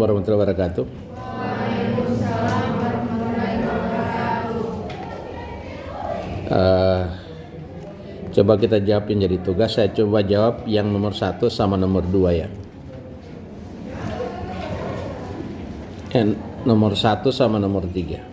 Warahmatullahi wabarakatuh. Waalaikumsalam warahmatullahi wabarakatuh. Coba kita jawab yang jadi tugas. Saya coba jawab yang nomor 1 sama nomor 2 ya. Nomor 1 sama nomor 3.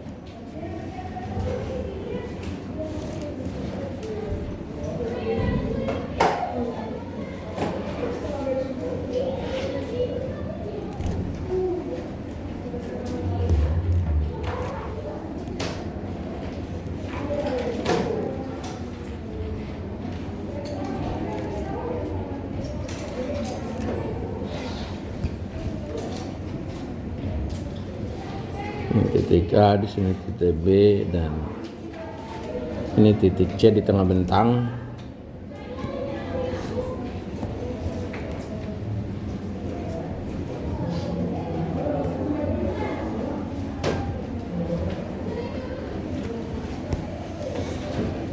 Ini titik A, di sini titik B, dan ini titik C di tengah bentang.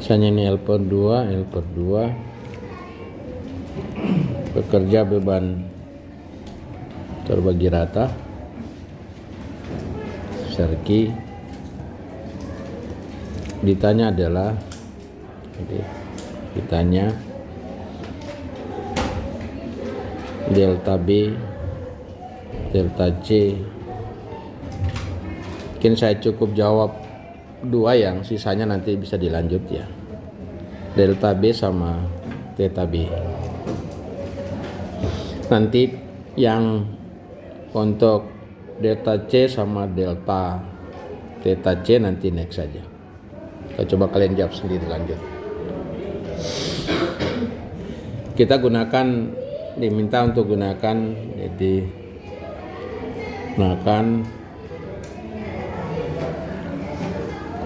Misalnya ini L per 2 bekerja beban terbagi rata. Serki ditanya adalah delta B, delta C. Mungkin saya cukup jawab 2, yang sisanya nanti bisa dilanjut ya. Delta B sama theta B. Nanti yang untuk delta C sama delta theta C nanti next saja. Kita coba kalian jawab sendiri lanjut. Kita diminta untuk gunakan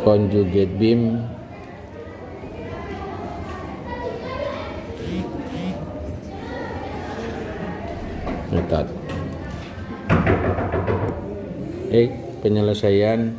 conjugate beam method. Penyelesaian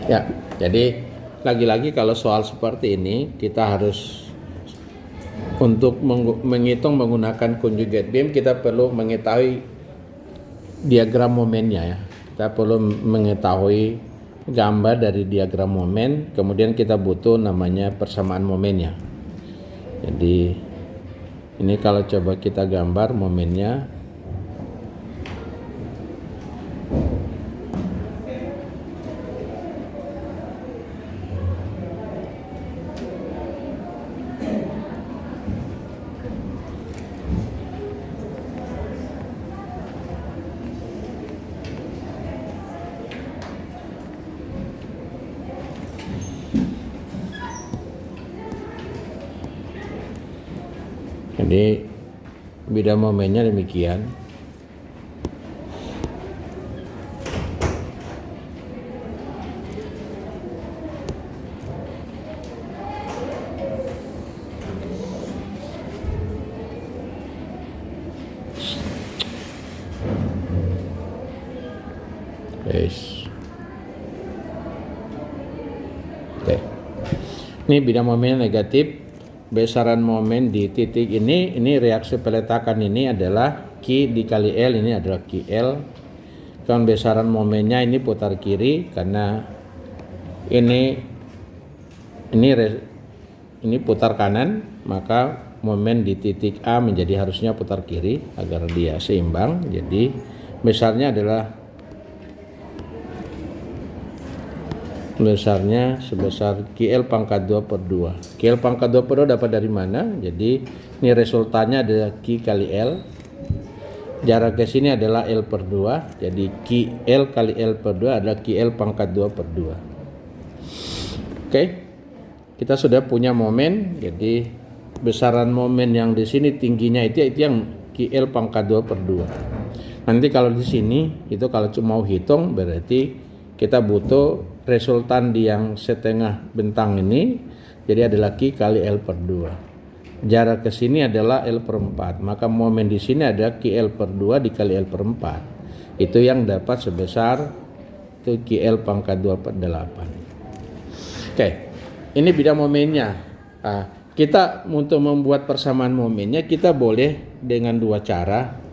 ya. Jadi lagi-lagi kalau soal seperti ini kita harus untuk menghitung menggunakan conjugate beam, kita perlu mengetahui diagram momennya ya. Kita perlu mengetahui gambar dari diagram momen, kemudian kita butuh namanya persamaan momennya. Jadi ini kalau coba kita gambar momennya, jadi bidang momennya demikian. Oke. Ini bidang momennya negatif. Besaran momen di titik ini reaksi peletakan ini adalah Q dikali L, ini adalah QL. Kan besaran momennya ini putar kiri karena ini putar kanan, maka momen di titik A menjadi harusnya putar kiri agar dia seimbang. Jadi besarnya sebesar QL pangkat 2 per 2. QL pangkat 2 per 2 dapat dari mana? Jadi ini resultannya adalah Q kali L. Jarak ke sini adalah L per 2. Jadi QL kali L per 2 adalah QL pangkat 2 per 2. Oke. Kita sudah punya momen. Jadi besaran momen yang di sini tingginya itu yang QL pangkat 2 per 2. Nanti kalau di sini itu kalau cuma mau hitung berarti kita butuh resultan di yang setengah bentang ini, jadi adalah Q kali L per 2. Jarak ke sini adalah L per 4, maka momen di sini ada QL per 2 dikali L per 4. Itu yang dapat sebesar itu QL pangkat 2 per 8. Oke, ini bidang momennya. Nah, kita untuk membuat persamaan momennya kita boleh dengan dua cara.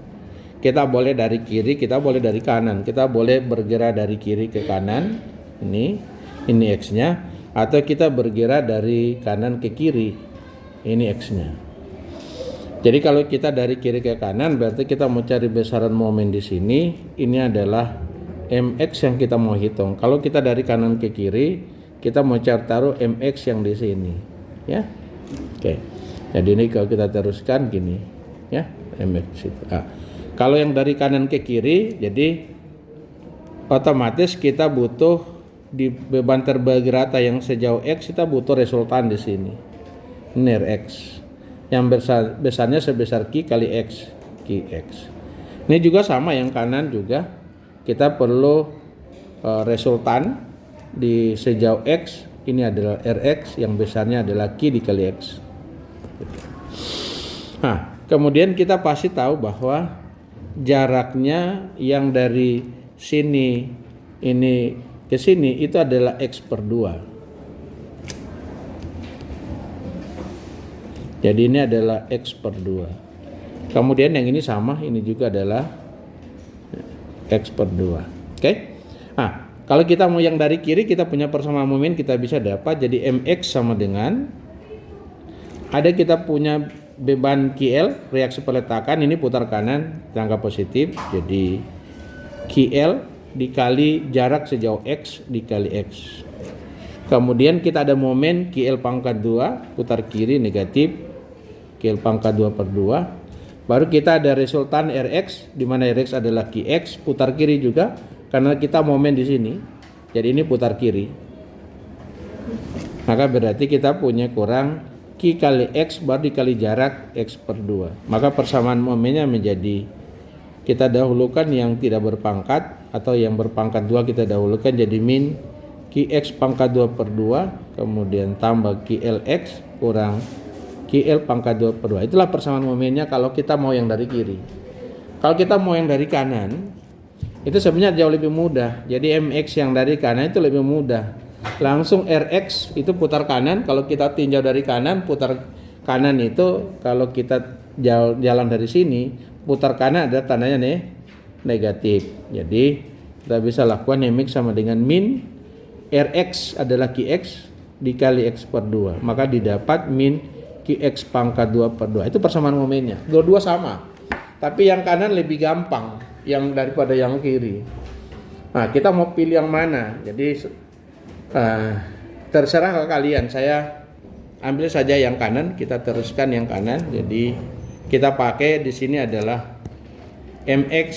Kita boleh dari kiri, kita boleh dari kanan. Kita boleh bergerak dari kiri ke kanan, ini X-nya, atau kita bergerak dari kanan ke kiri, ini X-nya. Jadi kalau kita dari kiri ke kanan berarti kita mau cari besaran momen di sini, ini adalah MX yang kita mau hitung. Kalau kita dari kanan ke kiri, kita mau cari taruh MX yang di sini, ya. Oke. Jadi ini kalau kita teruskan gini, ya, MX itu. Kalau yang dari kanan ke kiri, jadi otomatis kita butuh di beban terbagi rata yang sejauh X, kita butuh resultan di sini. Ini Rx. Yang besarnya sebesar Q kali X, Qx. Ini juga sama yang kanan juga. Kita perlu resultan di sejauh X, ini adalah Rx, yang besarnya adalah Q dikali X. Nah, kemudian kita pasti tahu bahwa jaraknya yang dari sini ini ke sini itu adalah X per 2. Jadi ini adalah X per 2. Kemudian yang ini sama, ini juga adalah X per 2. Oke? Nah, kalau kita mau yang dari kiri, kita punya persamaan momen, kita bisa dapat jadi MX sama dengan ada kita punya beban QL, reaksi peletakan, ini putar kanan, angka positif, jadi QL dikali jarak sejauh X dikali X. Kemudian kita ada momen QL pangkat 2, putar kiri negatif, QL pangkat 2 per 2. Baru kita ada resultan Rx, di mana Rx adalah Qx, putar kiri juga, karena kita momen di sini, jadi ini putar kiri. Maka berarti kita punya kurang Q kali X baru dikali jarak X per 2. Maka persamaan momennya menjadi, kita dahulukan yang tidak berpangkat, atau yang berpangkat 2 kita dahulukan jadi min Qx pangkat 2 per 2, kemudian tambah QLX kurang QL pangkat 2 per 2. Itulah persamaan momennya kalau kita mau yang dari kiri. Kalau kita mau yang dari kanan, itu sebenarnya jauh lebih mudah. Jadi MX yang dari kanan itu lebih mudah. Langsung Rx itu putar kanan, kalau kita tinjau dari kanan, putar kanan itu kalau kita jalan dari sini, putar kanan ada tandanya nih negatif. Jadi kita bisa lakukan MX sama dengan min Rx adalah Qx dikali X per 2, maka didapat min Qx pangkat 2 per 2. Itu persamaan momennya. Dua-dua sama, tapi yang kanan lebih gampang yang daripada yang kiri. Nah, kita mau pilih yang mana? Jadi terserah ke kalian. Saya ambil saja yang kanan, kita teruskan yang kanan. Jadi kita pakai di sini adalah MX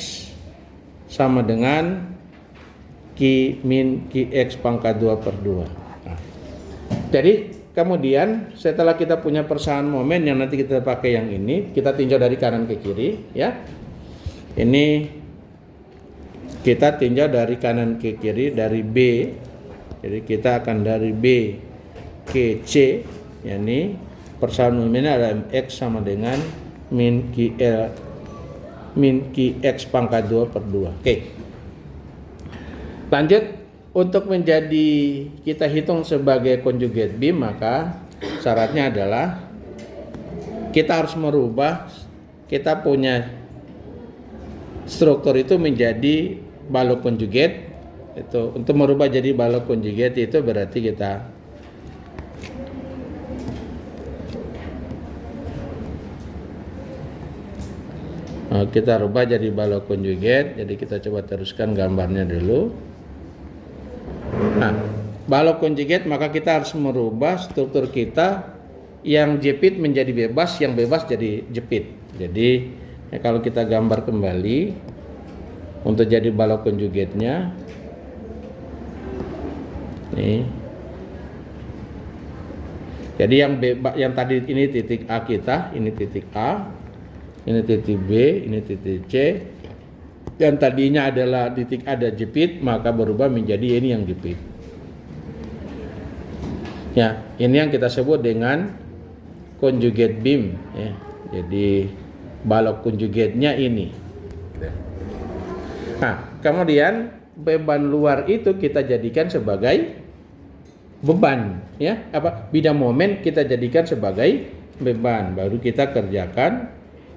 sama dengan Q min Qx pangkat 2 per 2. Nah, jadi kemudian setelah kita punya persamaan momen yang nanti kita pakai yang ini, kita tinjau dari kanan ke kiri, ya. Ini kita tinjau dari kanan ke kiri dari B. Jadi kita akan dari B ke C, yakni persamaan momennya ada MX sama dengan min Qx pangkat 2 per 2. Oke. Lanjut, untuk menjadi kita hitung sebagai conjugate beam, maka syaratnya adalah kita harus merubah, kita punya struktur itu menjadi balok conjugate. Itu untuk merubah jadi balok conjugate itu berarti kita rubah jadi balok conjugate. Jadi kita coba teruskan gambarnya dulu. Nah, balok conjugate maka kita harus merubah struktur kita yang jepit menjadi bebas, yang bebas jadi jepit. Jadi kalau kita gambar kembali untuk jadi balok conjugate-nya, nih. Jadi yang tadi ini titik A kita, ini titik A, ini titik B, ini titik C. yang tadinya adalah titik ada jepit, maka berubah menjadi ini yang jepit. Ya, ini yang kita sebut dengan conjugate beam. Ya. Jadi balok conjugate-nya ini. Nah, kemudian beban luar itu kita jadikan sebagai beban, ya. Bidang momen kita jadikan sebagai beban. Baru kita kerjakan.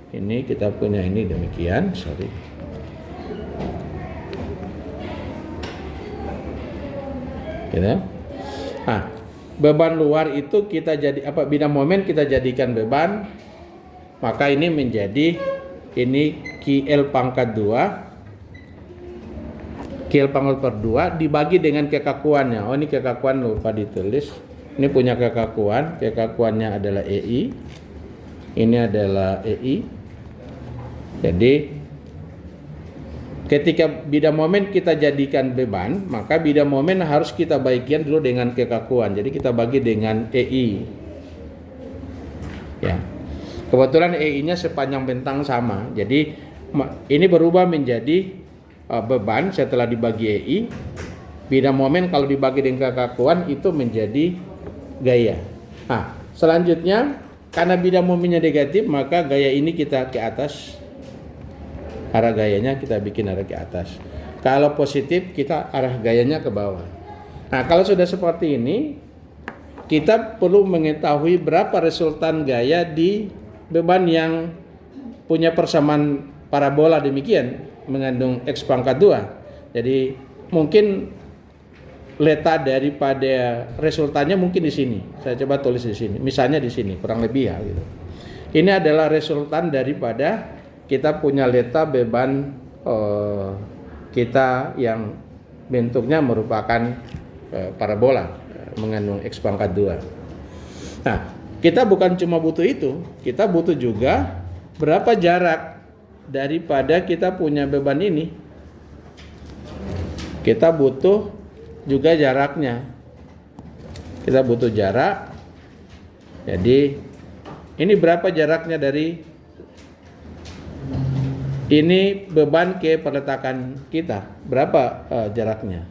Ini kita punya ini demikian. Sorry. Gitu. Nah, beban luar itu kita jadi bidang momen kita jadikan beban, maka ini menjadi ini QL pangkat 2 QL pangkat per 2 dibagi dengan kekakuannya. Oh, ini kekakuan lupa ditulis. Ini punya kekakuannya adalah EI, ini adalah EI. Jadi ketika bidang momen kita jadikan beban, maka bidang momen harus kita bagikan dulu dengan kekakuan. Jadi kita bagi dengan EI. Ya. Kebetulan EI-nya sepanjang bentang sama. Jadi ini berubah menjadi beban setelah dibagi EI. Bidang momen kalau dibagi dengan kekakuan itu menjadi gaya. Nah, selanjutnya karena bidang momennya negatif, maka gaya ini kita ke atas. Arah gayanya kita bikin arah ke atas. Kalau positif, kita arah gayanya ke bawah. Nah, kalau sudah seperti ini, kita perlu mengetahui berapa resultan gaya di beban yang punya persamaan parabola demikian, mengandung X pangkat 2. Jadi, mungkin letak daripada resultannya mungkin di sini. Saya coba tulis di sini. Misalnya di sini, kurang lebih ya gitu. Ini adalah resultan daripada kita punya letak beban kita yang bentuknya merupakan parabola mengandung X pangkat 2. Nah, kita bukan cuma butuh itu, kita butuh juga berapa jarak daripada kita punya beban ini. Kita butuh juga jaraknya. Kita butuh jarak. Jadi ini berapa jaraknya dari ini beban ke peletakan kita, berapa jaraknya?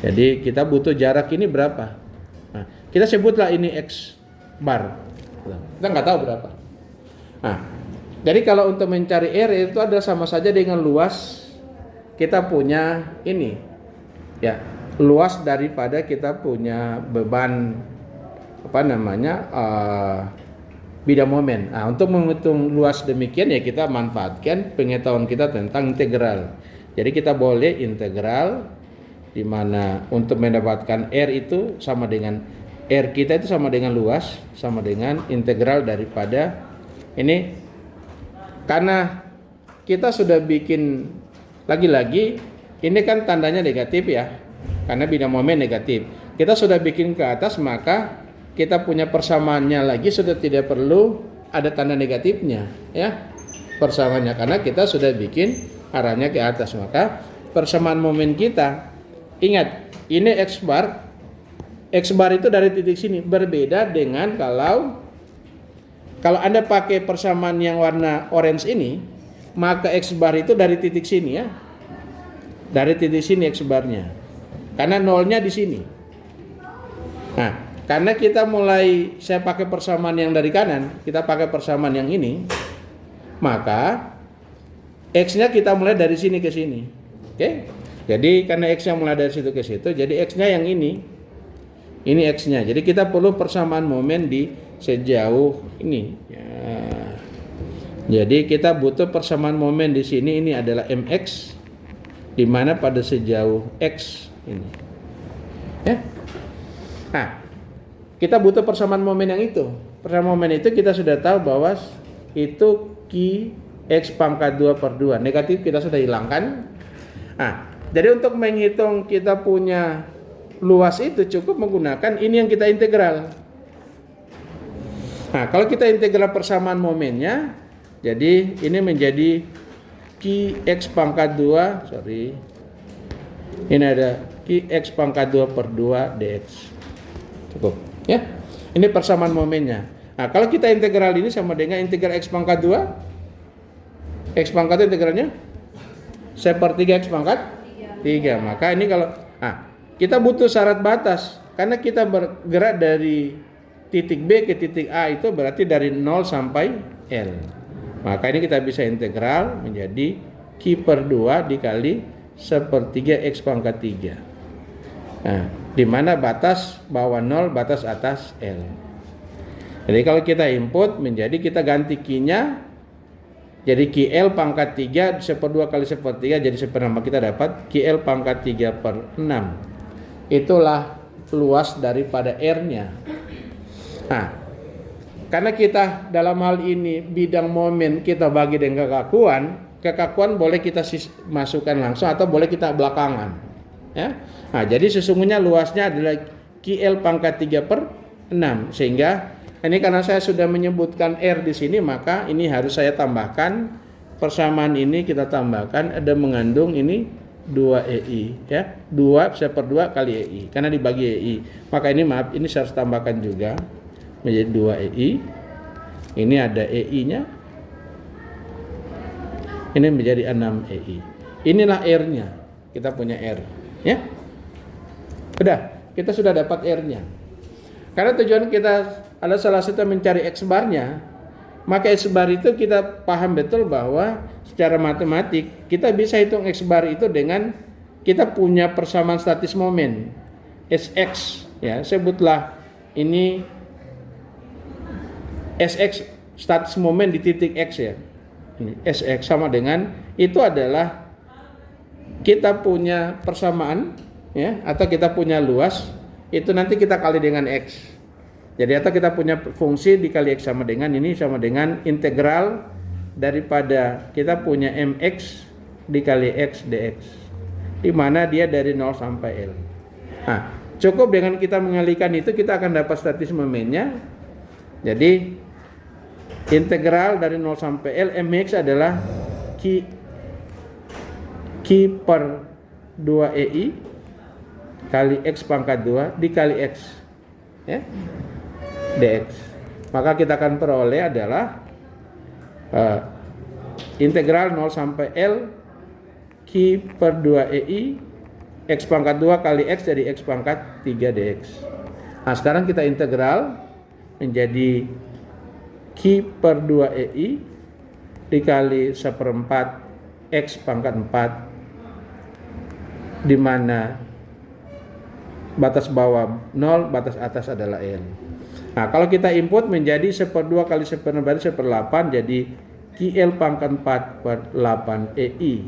Jadi kita butuh jarak ini berapa? Nah, kita sebutlah ini X bar. Kita nggak tahu berapa. Nah, jadi kalau untuk mencari R itu adalah sama saja dengan luas kita punya ini, ya, luas daripada kita punya beban bidang momen. Nah, untuk menghitung luas demikian ya kita manfaatkan pengetahuan kita tentang integral. Jadi kita boleh integral di mana untuk mendapatkan R itu sama dengan R kita itu sama dengan luas, sama dengan integral daripada ini. Karena kita sudah bikin lagi-lagi ini kan tandanya negatif ya. Karena bidang momen negatif. Kita sudah bikin ke atas, maka kita punya persamaannya lagi, sudah tidak perlu ada tanda negatifnya ya persamaannya, karena kita sudah bikin arahnya ke atas. Maka persamaan momen kita, ingat ini X bar itu dari titik sini, berbeda dengan kalau Anda pakai persamaan yang warna orange ini, maka X bar itu dari titik sini ya, dari titik sini X barnya, karena nolnya di sini. Nah, karena kita saya pakai persamaan yang dari kanan, kita pakai persamaan yang ini, maka X-nya kita mulai dari sini ke sini. Oke? Jadi karena X-nya mulai dari situ ke situ, jadi X-nya yang ini X-nya. Jadi kita perlu persamaan momen di sejauh ini. Ya. Jadi kita butuh persamaan momen di sini, ini adalah MX, di mana pada sejauh X ini. Ya? Nah, kita butuh persamaan momen yang itu. Persamaan momen itu kita sudah tahu bahwa itu Q X pangkat 2 per 2. Negatif kita sudah hilangkan. Nah, jadi untuk menghitung kita punya luas itu cukup menggunakan ini yang kita integral. Nah, kalau kita integral persamaan momennya, jadi ini menjadi Q X pangkat 2, ini ada Q X pangkat 2 per 2 dx. Cukup. Ya, ini persamaan momennya. Nah, kalau kita integral ini sama dengan integral X pangkat 2, X pangkat integralnya sepertiga X pangkat 3. Maka ini kalau kita butuh syarat batas karena kita bergerak dari titik B ke titik A itu berarti dari 0 sampai L. Maka ini kita bisa integral menjadi Q per 2 dikali sepertiga X pangkat 3. Nah, di mana batas bawah 0, batas atas L. Jadi kalau kita input menjadi kita ganti Q-nya jadi QL pangkat 3 1/2 kali 1/3 jadi 1/6. Kita dapat QL pangkat 3/6. Itulah luas daripada R-nya. Nah, karena kita dalam hal ini bidang momen kita bagi dengan kekakuan boleh kita masukkan langsung atau boleh kita belakangan. Ya. Nah, jadi sesungguhnya luasnya adalah QL pangkat 3/6 sehingga ini karena saya sudah menyebutkan R di sini maka ini harus saya tambahkan persamaan ini kita tambahkan ada mengandung ini 2 EI ya 2 1/2 kali EI karena dibagi EI maka ini maaf ini saya harus tambahkan juga menjadi 2 EI ini ada EI nya ini menjadi 6 EI inilah R nya kita punya R ya sudah kita sudah dapat R nya karena tujuan kita adalah salah satu mencari X bar nya maka X bar itu kita paham betul bahwa secara matematik kita bisa hitung X bar itu dengan kita punya persamaan statis momen Sx ya sebutlah ini Sx statis momen di titik X ya ini Sx sama dengan itu adalah kita punya persamaan ya atau kita punya luas itu nanti kita kali dengan X jadi atau kita punya fungsi dikali X sama dengan ini sama dengan integral daripada kita punya mx dikali x dx di mana dia dari 0 sampai L. Nah, cukup dengan kita mengalihkan itu kita akan dapat statis momennya. Jadi integral dari 0 sampai L mx adalah Q per 2 EI kali x pangkat 2 dikali x ya dx. Maka kita akan peroleh adalah integral 0 sampai L Q per 2 EI x pangkat 2 kali x dari x pangkat 3 dx. Nah sekarang kita integral menjadi Q per 2 EI dikali 1/4 x pangkat 4 di mana batas bawah 0 batas atas adalah L. Nah kalau kita input menjadi 1/2 kali 1/6 berarti 1/8 jadi QL pangkat 4/8 EI.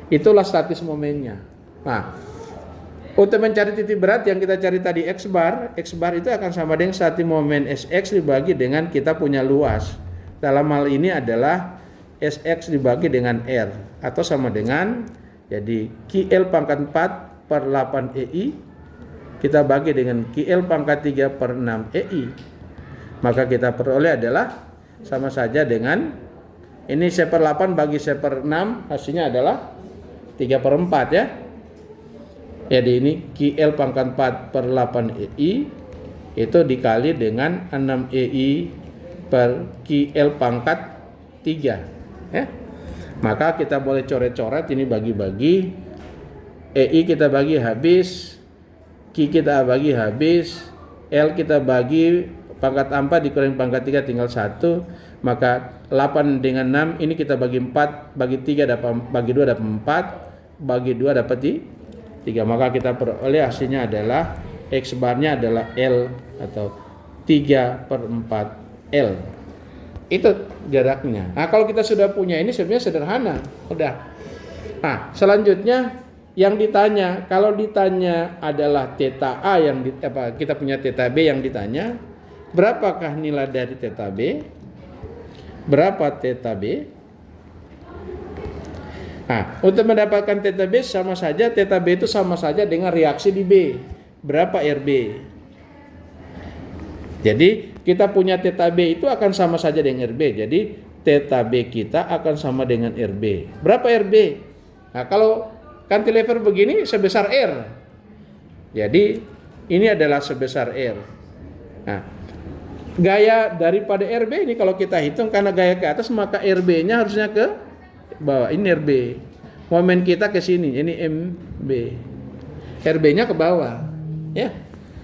Itulah statis momennya. Nah untuk mencari titik berat yang kita cari tadi X bar itu akan sama dengan statis momen Sx dibagi dengan kita punya luas. Dalam hal ini adalah Sx dibagi dengan R atau sama dengan jadi QL pangkat 4/8 EI kita bagi dengan QL pangkat 3/6 EI maka kita peroleh adalah sama saja dengan ini 1/8 bagi 1/6 hasilnya adalah 3/4 ya jadi ini QL pangkat 4/8 EI itu dikali dengan 6 EI per QL pangkat 3 ya maka kita boleh coret-coret ini bagi-bagi EI kita bagi habis Q kita bagi habis, L kita bagi pangkat 4 dikurangi pangkat 3 tinggal 1, maka 8 dengan 6 ini kita bagi 4, bagi 3 dapat bagi 2 dapat 4, bagi 2 dapat 3. Maka kita peroleh hasilnya adalah X barnya adalah L atau 3/4 L. Itu jaraknya. Nah, kalau kita sudah punya ini sebenarnya sederhana. Udah. Nah, selanjutnya yang ditanya, kalau ditanya adalah theta A yang kita punya theta B yang ditanya, berapakah nilai dari theta B? Berapa theta B? Nah, untuk mendapatkan theta B sama saja theta B itu sama saja dengan reaksi di B. Berapa RB? Jadi, kita punya theta B itu akan sama saja dengan RB. Jadi, theta B kita akan sama dengan RB. Berapa RB? Nah, kalau cantilever begini sebesar R. Jadi ini adalah sebesar R. Nah, gaya daripada RB ini kalau kita hitung karena gaya ke atas maka RB-nya harusnya ke bawah. Ini RB. momen kita ke sini, ini MB. RB-nya ke bawah, ya.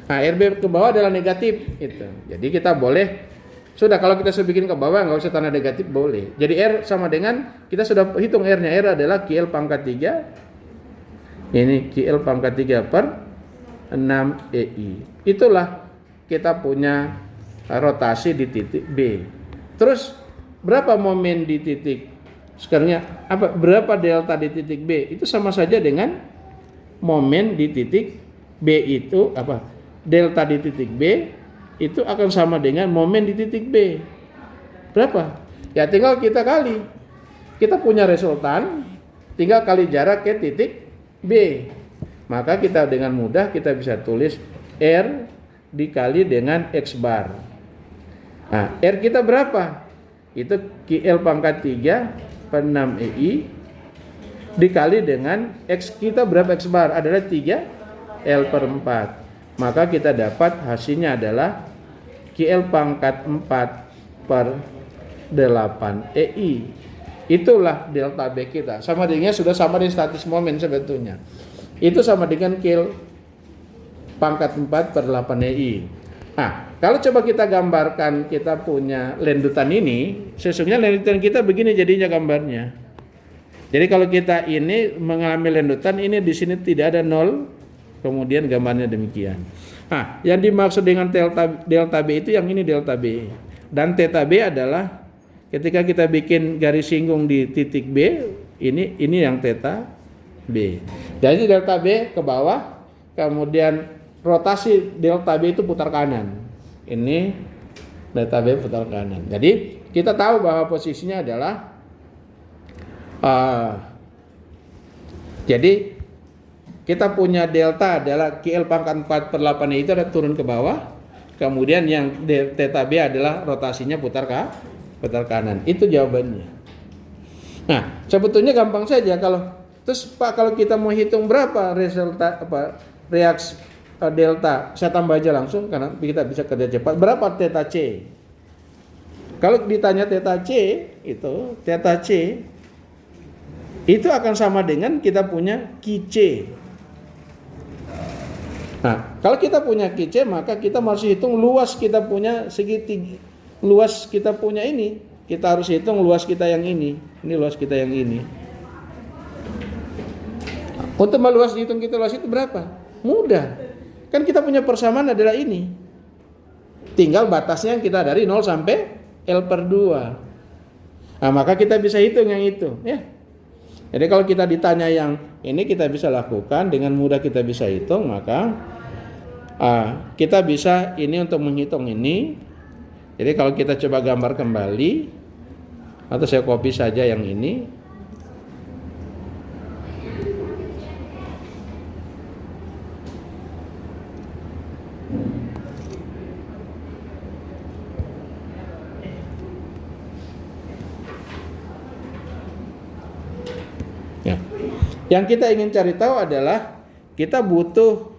Nah, RB ke bawah adalah negatif, itu. Jadi kita boleh, sudah kalau kita sudah bikin ke bawah nggak usah tanda negatif boleh. Jadi R sama dengan kita sudah hitung R-nya, R adalah QL pangkat 3. Ini QL pangkat 3 per 6 EI. Itulah kita punya rotasi di titik B. Terus berapa momen di titik sekarangnya apa? Berapa delta di titik B? Itu sama saja dengan momen di titik B itu apa? Delta di titik B itu akan sama dengan momen di titik B. Berapa? Ya tinggal kita kali. Kita punya resultan, tinggal kali jarak ke titik B. Maka kita dengan mudah kita bisa tulis R dikali dengan X bar. Nah, R kita berapa? Itu QL pangkat 3 per 6 EI dikali dengan X kita berapa X bar? Adalah 3 L per 4. Maka kita dapat hasilnya adalah QL pangkat 4 per 8 EI. Itulah delta B kita. Sama dengan sudah sama dengan statis momen sebetulnya. Itu sama dengan QL pangkat 4 per 8 EI. Nah, kalau coba kita gambarkan kita punya lendutan ini, sesungguhnya lendutan kita begini jadinya gambarnya. Jadi kalau kita ini mengalami lendutan, ini di sini tidak ada 0, kemudian gambarnya demikian. Nah, yang dimaksud dengan delta B itu yang ini delta B. Dan theta B adalah ketika kita bikin garis singgung di titik B, ini yang theta B. Jadi delta B ke bawah, kemudian rotasi delta B itu putar kanan. Ini delta B putar kanan. Jadi kita tahu bahwa posisinya adalah jadi kita punya delta adalah QL pangkat 4 per 8 itu ada turun ke bawah. Kemudian yang theta B adalah rotasinya putar kanan. Itu jawabannya. Nah, sebetulnya gampang saja kalau kita mau hitung berapa reaksi delta, saya tambah aja langsung karena kita bisa kerja cepat. Berapa theta C? Kalau ditanya theta C itu akan sama dengan kita punya QC. Nah, kalau kita punya QC maka kita harus hitung luas kita punya segitiga. Luas kita punya ini, kita harus hitung luas kita yang ini. Ini luas kita yang ini. Untuk hitung kita luas itu berapa? Mudah. Kan kita punya persamaan adalah ini. Tinggal batasnya kita dari 0 sampai L per 2. Nah, maka kita bisa hitung yang itu, ya. Jadi kalau kita ditanya yang ini kita bisa lakukan dengan mudah, kita bisa hitung, maka kita bisa ini untuk menghitung ini. Jadi kalau kita coba gambar kembali atau saya copy saja yang ini. Ya. Yang kita ingin cari tahu adalah kita butuh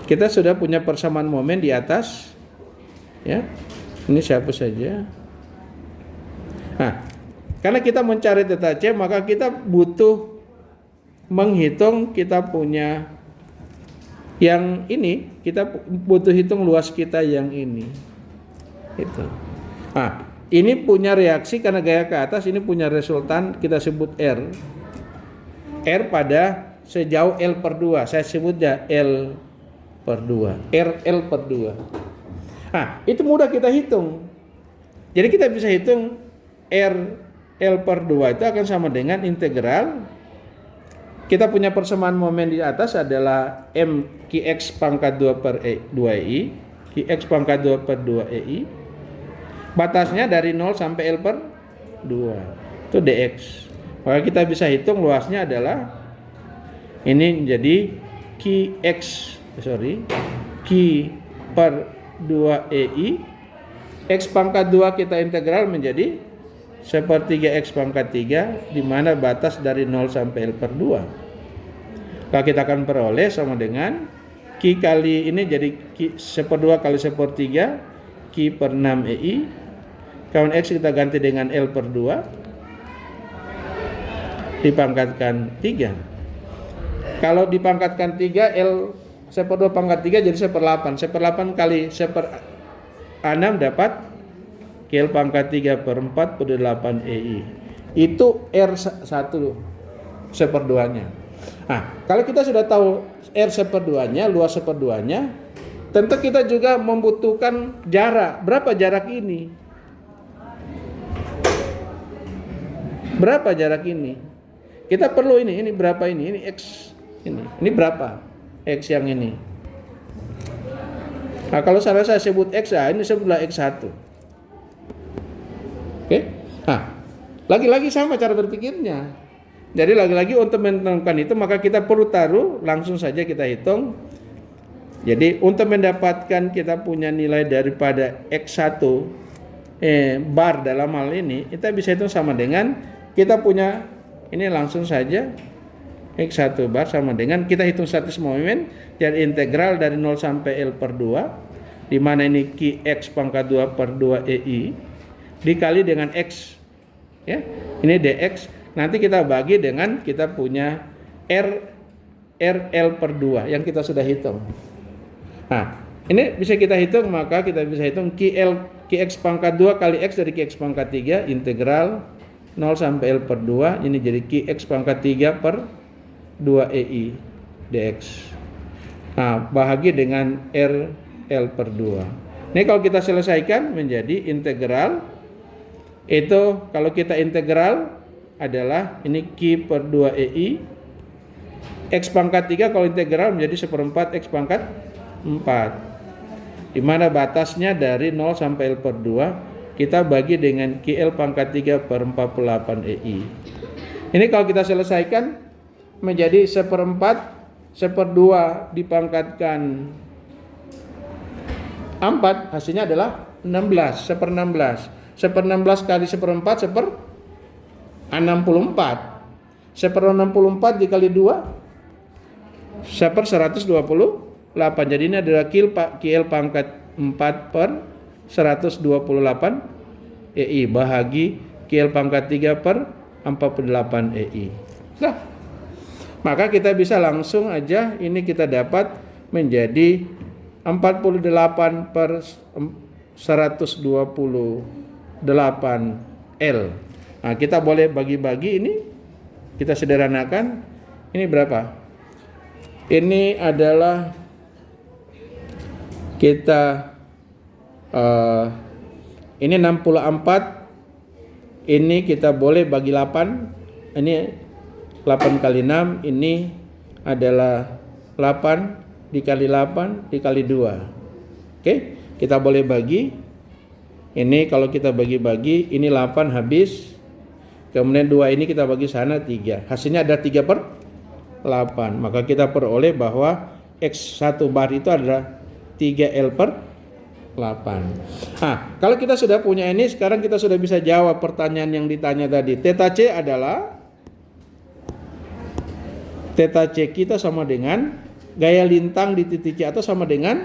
kita sudah punya persamaan momen di atas, ya. Ini saya hapus saja. Nah, karena kita mencari theta C, maka kita butuh menghitung kita punya yang ini, kita butuh hitung luas kita yang ini. Itu. Nah, ini punya reaksi karena gaya ke atas, ini punya resultan kita sebut R. R pada sejauh L per 2. Saya sebut ya L per 2. RL per 2. Nah, itu mudah kita hitung. Jadi kita bisa hitung RL per 2 itu akan sama dengan integral. Kita punya persamaan momen di atas adalah M QX pangkat 2 per 2EI. QX pangkat 2 per 2EI. Batasnya dari 0 sampai L per 2. Itu DX. Maka kita bisa hitung luasnya adalah ini jadi Q per 2EI. X pangkat 2 kita integral menjadi sepertiga X pangkat 3, di mana batas dari 0 sampai L per 2. Maka kita akan peroleh sama dengan Q kali ini jadi Q 1/2 kali 1/3 Q per 6 EI. Kawan X kita ganti dengan L per 2 dipangkatkan 3. Kalau dipangkatkan 3, L 1/2 pangkat 3 jadi 1/8. 1/8 kali 1/6 dapat Q pangkat 3 per 4/8 EI. Itu R1 1/2-nya. Nah, kalau kita sudah tahu R 1/2-nya, luas 1/2-nya, tentu kita juga membutuhkan jarak. Berapa jarak ini? Berapa jarak ini? Kita perlu ini berapa ini? Ini X ini. Ini berapa? X yang ini. Nah, kalau saya sebut X, ini sebutlah X1. Oke? Nah, lagi-lagi sama cara berpikirnya. Jadi lagi-lagi untuk menentukan itu maka kita perlu taruh, langsung saja kita hitung. Jadi untuk mendapatkan kita punya nilai daripada X1 bar dalam hal ini, kita bisa hitung sama dengan kita punya ini langsung saja X1 bar sama dengan kita hitung statis momen dan integral dari 0 sampai L per 2, di mana ini Qx pangkat 2 per 2 EI dikali dengan X, ya, ini dx. Nanti kita bagi dengan kita punya RL per 2 yang kita sudah hitung. Nah, ini bisa kita hitung, maka kita bisa hitung Qx pangkat 2 kali X dari Qx pangkat 3 integral 0 sampai L per 2. Ini jadi Qx pangkat 3 per 2 EI dx. Nah, bahagi dengan RL per 2. Ini kalau kita selesaikan menjadi integral. Itu kalau kita integral adalah ini Q per 2 EI X pangkat 3 kalau integral menjadi 1/4 X pangkat 4, di mana batasnya dari 0 sampai L per 2 kita bagi dengan QL pangkat 3 per 48 EI. Ini kalau kita selesaikan menjadi 1/4 1/2 dipangkatkan 4, hasilnya adalah 16, 1/16. 1/16 kali 1/4 1/64. 1/64 dikali 2 1/128. Jadi ini adalah QL pangkat 4 per 128 EI bahagi QL pangkat 3 per 48 EI. Nah, maka kita bisa langsung aja ini kita dapat menjadi 48 per 128 L. Nah, kita boleh bagi-bagi ini, kita sederhanakan. Ini berapa? Ini adalah kita ini 64. Ini kita boleh bagi 8. Ini 8 kali 6. Ini adalah 8 dikali 8 dikali 2. Oke, kita boleh bagi. Ini kalau kita bagi-bagi, ini 8 habis. Kemudian 2 ini kita bagi sana 3. Hasilnya ada 3/8. Maka kita peroleh bahwa X1 bar itu adalah 3L per 8. Nah, kalau kita sudah punya ini, sekarang kita sudah bisa jawab pertanyaan yang ditanya tadi. Theta C adalah theta C kita sama dengan gaya lintang di titik C atau sama dengan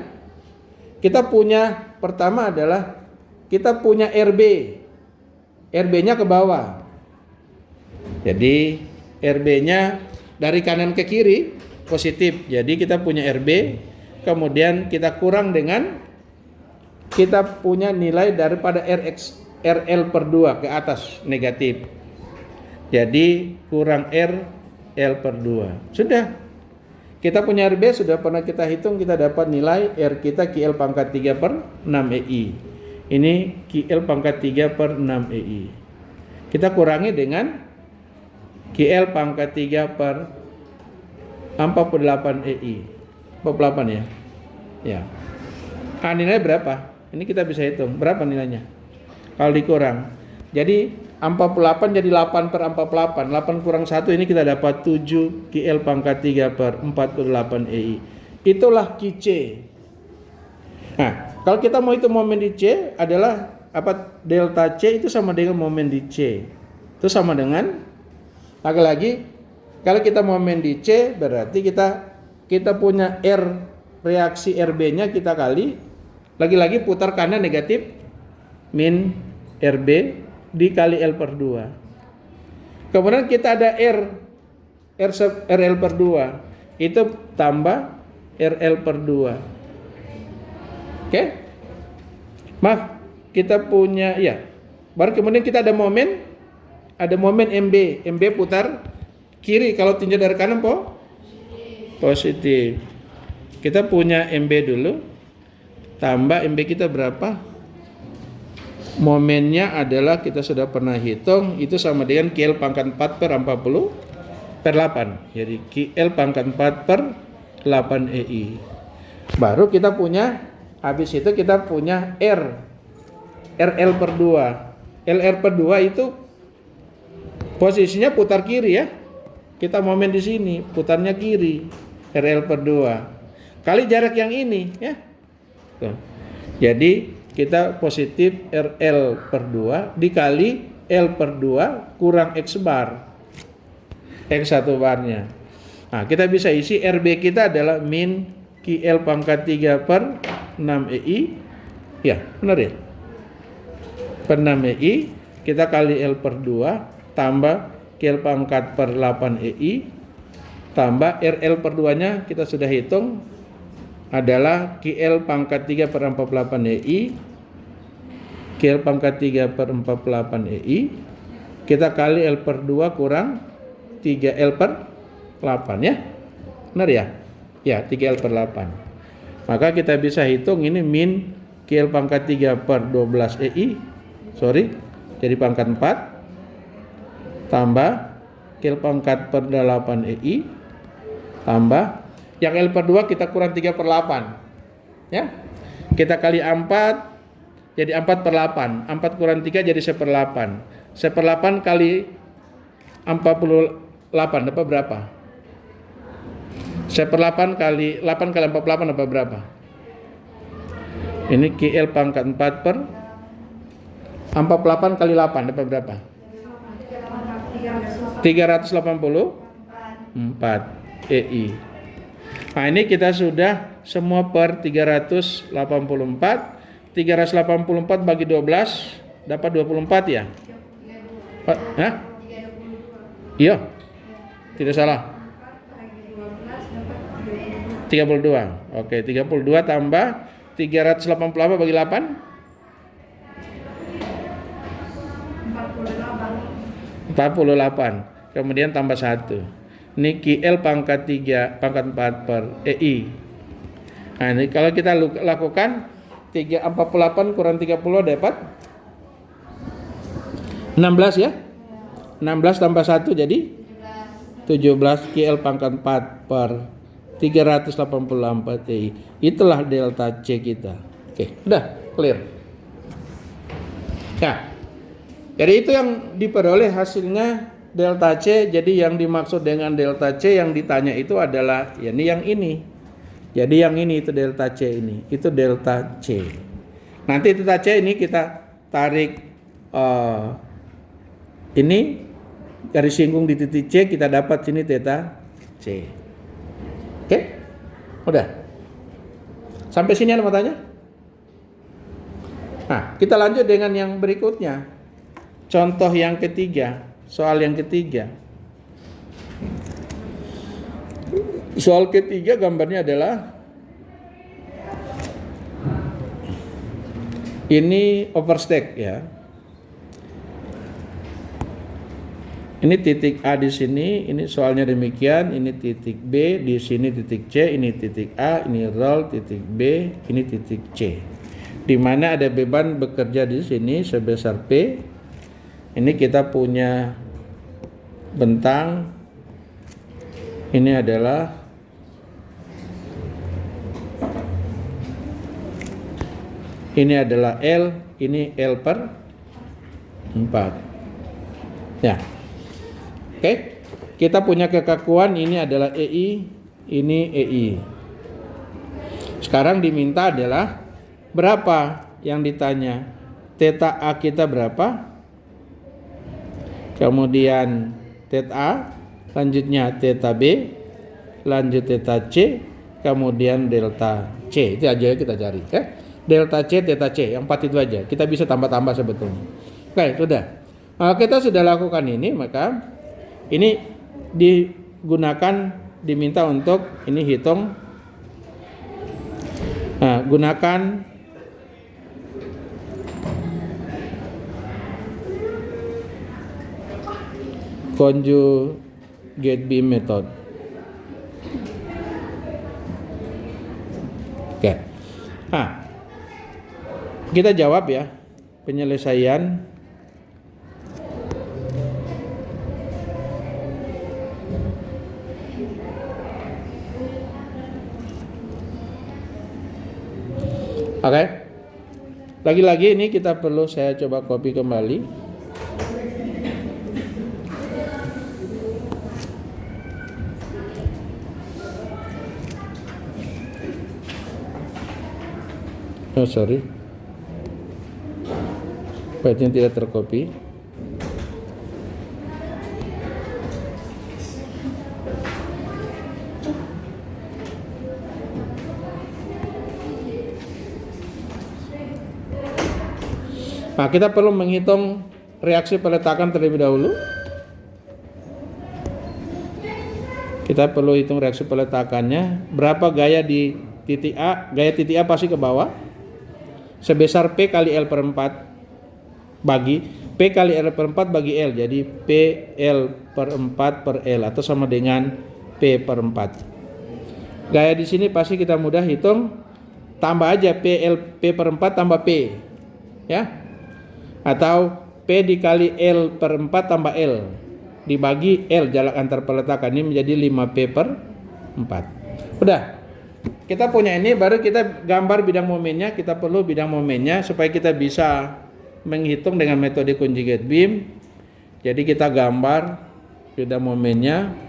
kita punya pertama adalah kita punya RB. RB-nya ke bawah. Jadi RB-nya dari kanan ke kiri positif. Jadi kita punya RB, kemudian kita kurang dengan kita punya nilai daripada RL per 2 ke atas negatif. Jadi kurang RL per 2. Sudah. Kita punya RB sudah pernah kita hitung, kita dapat nilai R kita QL pangkat 3 per 6 EI. Ini QL pangkat 3 per 6 EI. Kita kurangi dengan QL pangkat 3 per 48 EI. 48 ya. Ya. Nah, nilai berapa? Ini kita bisa hitung. Berapa nilainya? Kalau dikurang. Jadi 48 jadi 8 per 48. 8 kurang 1 ini kita dapat 7 QL pangkat 3 per 48 EI. Itulah QC. Nah, kalau kita mau hitung momen di C adalah apa? Delta C itu sama dengan momen di C. Itu sama dengan lagi-lagi kalau kita momen di C berarti kita punya R reaksi RB-nya kita kali, lagi-lagi putar kanan negatif, min RB dikali L per 2. Kemudian kita ada RL per 2, itu tambah RL per 2. Oke? Maaf, kita punya, ya. Baru kemudian kita ada momen MB putar kiri, kalau tinjau dari kanan positif. Kita punya MB dulu, tambah MB kita berapa? Momennya adalah kita sudah pernah hitung, itu sama dengan QL pangkat 4 per 40 per 8. Jadi QL pangkat 4 per 8 EI. Baru kita punya, habis itu kita punya RL per 2. LR per 2 itu posisinya putar kiri ya. Kita momen di sini, putarnya kiri. RL per 2. Kali jarak yang ini ya. Tuh. Jadi kita positif RL per 2 dikali L per 2 kurang X bar. X1 barnya. Nah, kita bisa isi RB kita adalah min QL pangkat 3 per 6 EI. Ya, benar ya? Per 6 EI, kita kali L per 2 tambah QL pangkat per 8 EI tambah RL per 2-nya kita sudah hitung adalah QL pangkat 3 per 48 EI, QL pangkat 3 per 48 EI, kita kali L per 2 kurang 3L per 8 ya. Benar ya? Ya, 3L per 8. Maka kita bisa hitung ini min QL pangkat 3 per 12 EI, jadi pangkat 4 tambah QL pangkat per 8 EI tambah yang L per 2 kita kurang 3 per 8 ya. Kita kali 4 jadi 4 per 8, 4 kurang 3 jadi 1 per 8, 1 per 8 kali 48 dapat berapa? 1 per 8 kali 48 dapat berapa? Ini QL pangkat 4 per 48 kali 8 dapat berapa? 384 EI. Nah, ini kita sudah semua per 384. 384 bagi 12 dapat 24 ya? Hah? Iya. Tidak salah. 32. Oke, 32 tambah 388 bagi 8? 48. Kemudian tambah 1. Ini QL pangkat 3 pangkat 4 per EI. Nah, ini kalau kita lakukan 348 kurang 30 dapat 16 ya. 16 tambah 1 jadi 17 QL pangkat 4 per 384 EI. Itulah delta C kita. Oke, udah clear. Ya. Jadi itu yang diperoleh hasilnya delta C. Jadi yang dimaksud dengan delta C yang ditanya itu adalah ya ini yang ini. Jadi yang ini itu delta C ini. Itu delta C. Nanti delta C ini kita tarik ini garis singgung di titik C, kita dapat sini theta C. Oke? Udah. Sampai sini ada mau tanya? Nah, kita lanjut dengan yang berikutnya. Contoh yang ketiga, soal yang ketiga. Soal ketiga gambarnya adalah ini overstack ya. Ini titik A di sini, ini soalnya demikian, ini titik B, di sini titik C, ini titik A, ini roll titik B, ini titik C. Di mana ada beban bekerja di sini sebesar P. Ini kita punya bentang. Ini adalah L, ini L per 4. Ya. Oke. Kita punya kekakuan ini adalah EI, ini EI. Sekarang diminta adalah berapa yang ditanya? Theta A kita berapa? Kemudian theta A, lanjutnya theta B, lanjut theta C, kemudian delta C. Itu aja yang kita cari. Delta C, theta C, yang 4 itu aja. Kita bisa tambah-tambah sebetulnya. Oke, sudah. Kita sudah lakukan ini, maka ini diminta untuk ini hitung. Nah, gunakan conjugate beam method. Oke. Kita jawab ya. Penyelesaian oke. Lagi-lagi ini kita perlu saya coba copy kembali. Oh sorry, file-nya tidak tercopy. Nah, kita perlu menghitung reaksi peletakan terlebih dahulu. Kita perlu hitung reaksi peletakannya. Berapa gaya di titik A? Gaya titik A pasti ke bawah. Sebesar P kali L per 4 bagi P kali L per 4 bagi L. Jadi P L per 4 per L atau sama dengan P per 4. Gaya di sini pasti kita mudah hitung. Tambah aja P per 4 tambah P. Ya. Atau P dikali L per 4 tambah L dibagi L, jarak antar peletakan, ini menjadi 5P per 4. Udah, kita punya ini, baru kita gambar bidang momennya. Kita perlu bidang momennya supaya kita bisa menghitung dengan metode conjugate beam. Jadi kita gambar bidang momennya.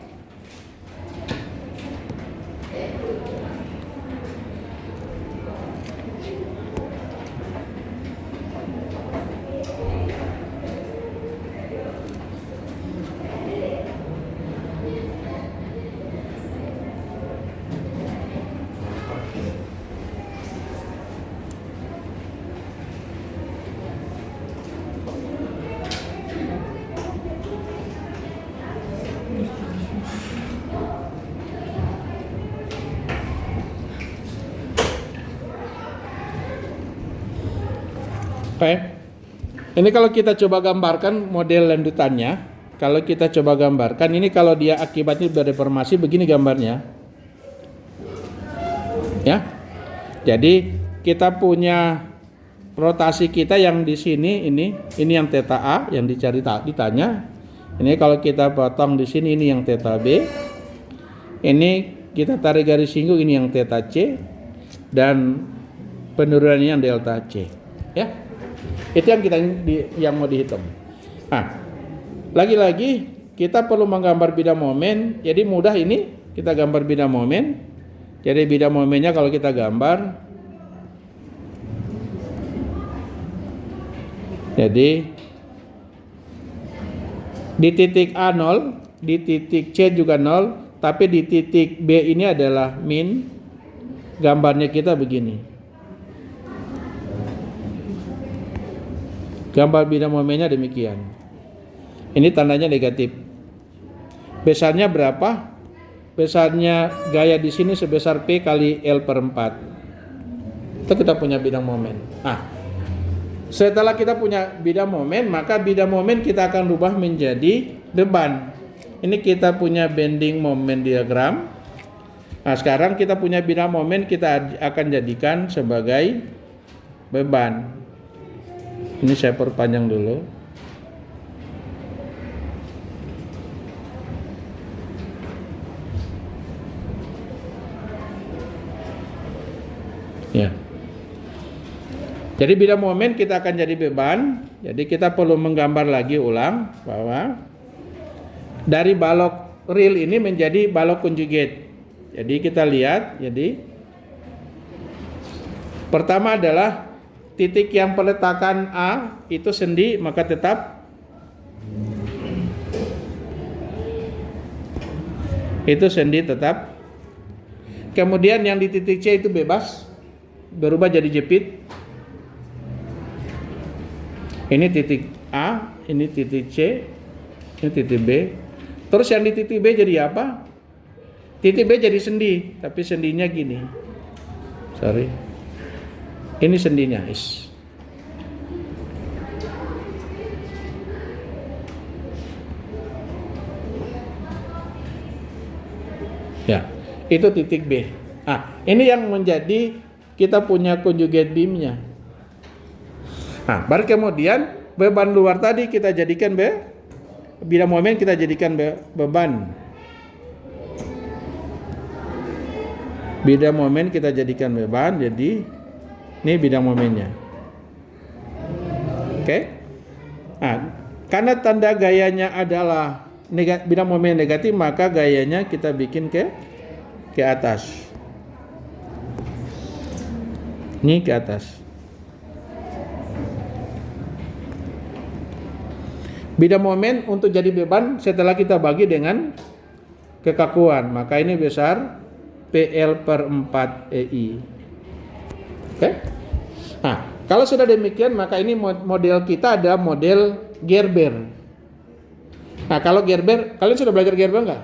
Oke. Ini kalau kita coba gambarkan model lanjutannya, kalau kita coba gambarkan ini, kalau dia akibatnya berdeformasi begini gambarnya. Ya. Jadi kita punya rotasi kita yang di sini ini yang theta A yang ditanya. Ini kalau kita potong di sini ini yang theta B. Ini kita tarik garis singgung ini yang theta C dan penurunannya yang delta C. Ya. Itu yang mau dihitung. Nah, lagi-lagi kita perlu menggambar bidang momen. Jadi mudah ini, kita gambar bidang momen. Jadi bidang momennya kalau kita gambar, jadi di titik A 0, di titik C juga 0, tapi di titik B ini adalah min. Gambarnya kita begini. Gambar bidang momennya demikian. Ini tandanya negatif. Besarnya berapa? Besarnya gaya di sini sebesar P kali L per 4. Itu kita punya bidang momen. Nah, setelah kita punya bidang momen, maka bidang momen kita akan rubah menjadi beban. Ini kita punya bending moment diagram. Nah, sekarang kita punya bidang momen, kita akan jadikan sebagai beban. Ini saya perpanjang dulu. Ya. Jadi bidang momen kita akan jadi beban. Jadi kita perlu menggambar lagi ulang bahwa dari balok real ini menjadi balok conjugate. Jadi kita lihat, jadi pertama adalah titik yang peletakan A itu sendi, maka tetap itu sendi tetap. Kemudian yang di titik C itu bebas, berubah jadi jepit. Ini titik A, ini titik C, ini titik B. Terus yang di titik B jadi apa? Titik B jadi sendi, tapi sendinya gini. Sorry. Ini sendinya, is. Ya, itu titik B. Ini yang menjadi kita punya conjugate beam-nya. Baru kemudian beban luar tadi kita jadikan bidang momen kita jadikan beban. Bidang momen kita jadikan beban, jadi ini bidang momennya. Oke? Karena tanda gayanya adalah bidang momen negatif, maka gayanya kita bikin ke atas. Ini ke atas. Bidang momen untuk jadi beban setelah kita bagi dengan kekakuan, maka ini besar PL per 4 EI. Oke? Kalau sudah demikian, maka ini model kita ada model Gerber. Kalau Gerber, kalian sudah belajar Gerber enggak?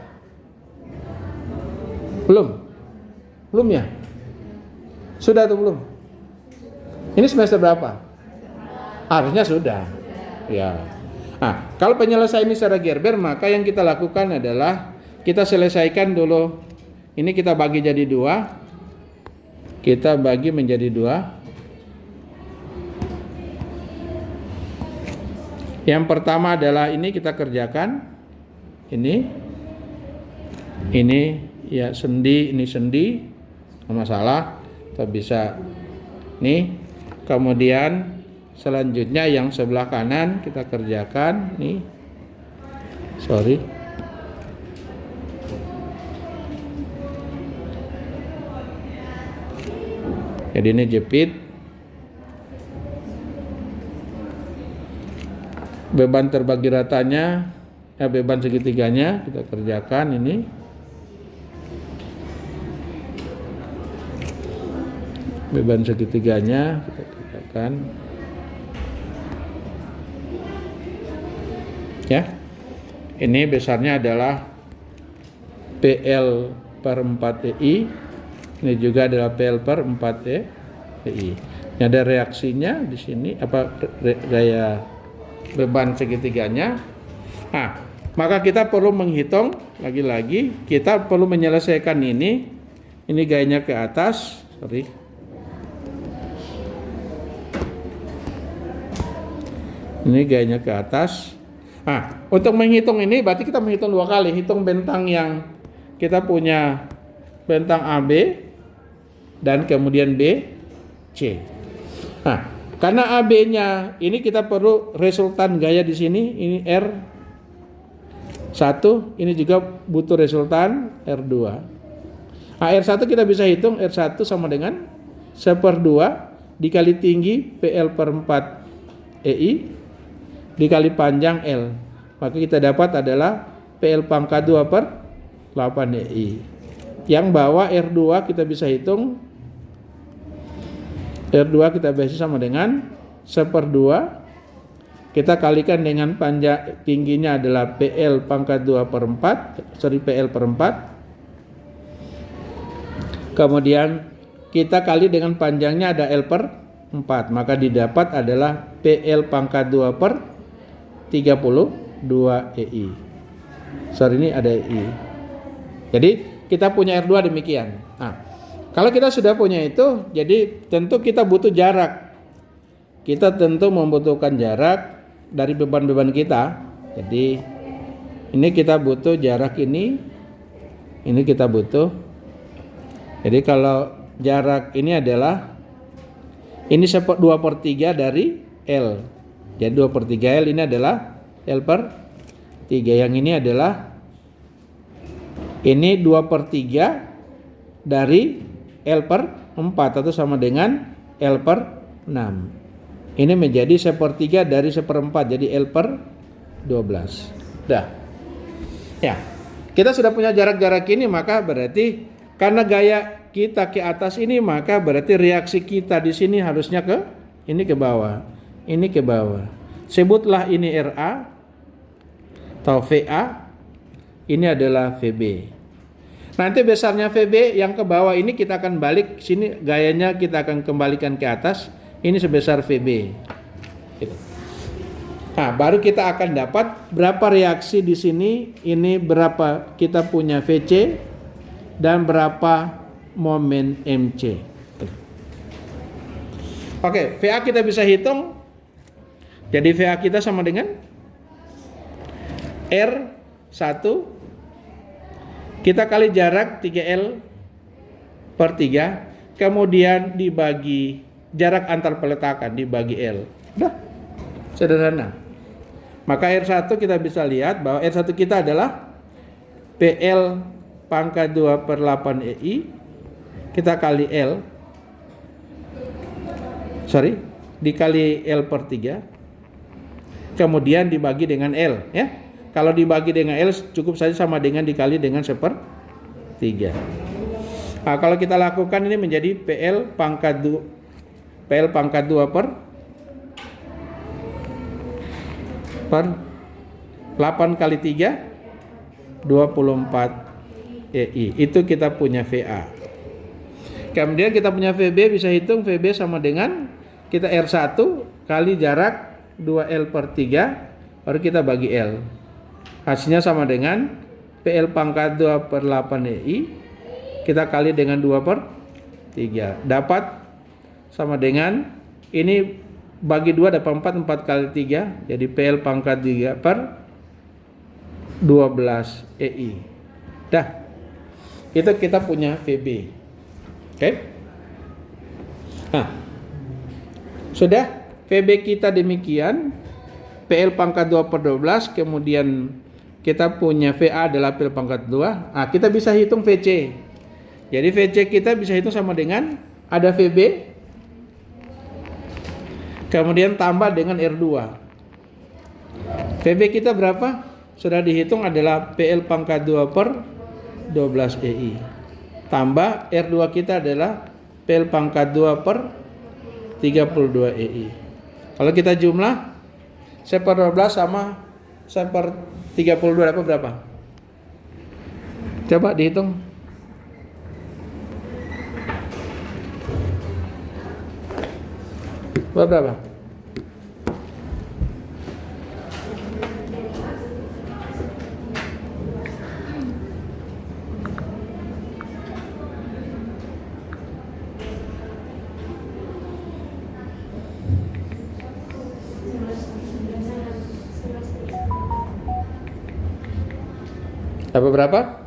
Belum ya? Sudah atau belum? Ini semester berapa? Harusnya sudah. Ya. Kalau penyelesaian ini secara Gerber, maka yang kita lakukan adalah kita selesaikan dulu. Ini kita bagi jadi 2. Kita bagi menjadi 2. Yang pertama adalah ini kita kerjakan. Ini ya sendi, ini sendi. Tidak masalah. Kita bisa nih. Kemudian selanjutnya yang sebelah kanan kita kerjakan nih. Sorry. Jadi ini jepit. Beban terbagi ratanya, beban segitiganya kita kerjakan ini. Beban segitiganya kita kerjakan. Ya. Ini besarnya adalah PL per 4 EI. Ini juga adalah PL per 4 EI. Ini ada reaksinya di sini gaya beban segitiganya. Maka kita perlu menghitung lagi-lagi, kita perlu menyelesaikan ini. Ini gayanya ke atas, sorry. Ini gayanya ke atas. Untuk menghitung ini berarti kita menghitung 2 kali. Hitung bentang yang kita punya, bentang AB dan kemudian BC. Karena AB-nya ini kita perlu resultan gaya di sini, ini R1, ini juga butuh resultan R2. R1 kita bisa hitung, R1 sama dengan 1/2 dikali tinggi PL per 4 EI dikali panjang L. Maka kita dapat adalah PL pangkat 2 per 8 EI. Yang bawah R2 kita bisa hitung, R2 kita bisa sama dengan 1/2 kita kalikan dengan panjang tingginya adalah PL pangkat 2 per 4, PL per 4. Kemudian kita kali dengan panjangnya ada L per 4, maka didapat adalah PL pangkat 2 per 32 EI. Ini ada EI. Jadi kita punya R2 demikian. Kalau kita sudah punya itu, jadi tentu kita butuh jarak. Kita tentu membutuhkan jarak dari beban-beban kita. Jadi ini kita butuh jarak ini kita butuh. Jadi kalau jarak ini adalah ini 2/3 dari L. Jadi 2/3 L ini adalah L per 3. Yang ini adalah ini 2/3 dari L per 4 atau sama dengan L per 6. Ini menjadi 1/3 dari 1/4, jadi L per 12. Ya, kita sudah punya jarak-jarak ini, maka berarti karena gaya kita ke atas ini, maka berarti reaksi kita di sini harusnya ke bawah. Ini ke bawah. Sebutlah ini RA atau VA. Ini adalah VB. Nanti besarnya VB yang ke bawah ini kita akan balik sini, gayanya kita akan kembalikan ke atas. Ini sebesar VB. Gitu. Nah, baru kita akan dapat berapa reaksi di sini, ini berapa kita punya VC dan berapa momen MC. Oke, VA kita bisa hitung. Jadi VA kita sama dengan R1 kita kali jarak 3L per 3, kemudian dibagi jarak antar peletakan dibagi L. Udah, sederhana. Maka R1 kita bisa lihat bahwa R1 kita adalah PL pangkat 2 per 8 EI, kita kali L, dikali L per 3, kemudian dibagi dengan L, ya. Kalau dibagi dengan L cukup saja sama dengan dikali dengan 1/3. Nah, kalau kita lakukan ini menjadi PL pangkat 2 per 8 kali 3 24 EI. Itu kita punya VA. Kemudian kita punya VB, bisa hitung VB sama dengan kita R1 kali jarak 2L per 3, baru kita bagi L. Hasilnya sama dengan PL pangkat 2 per 8 EI, kita kali dengan 2 per 3. Dapat sama dengan, ini bagi 2 dapat 4 kali 3, jadi PL pangkat 3 per 12 EI. Dah, itu kita punya VB. Oke. Nah, sudah VB kita demikian, PL pangkat 2 per 12, kemudian kita punya VA adalah PL pangkat 2. Nah, kita bisa hitung VC. Jadi VC kita bisa hitung sama dengan ada VB, kemudian tambah dengan R2. VB kita berapa? Sudah dihitung adalah PL pangkat 2 per 12 EI. Tambah R2 kita adalah PL pangkat 2 per 32 EI. Kalau kita jumlah 1/12 sama 1/32 dapat berapa? Coba dihitung. Berapa? Dapat berapa?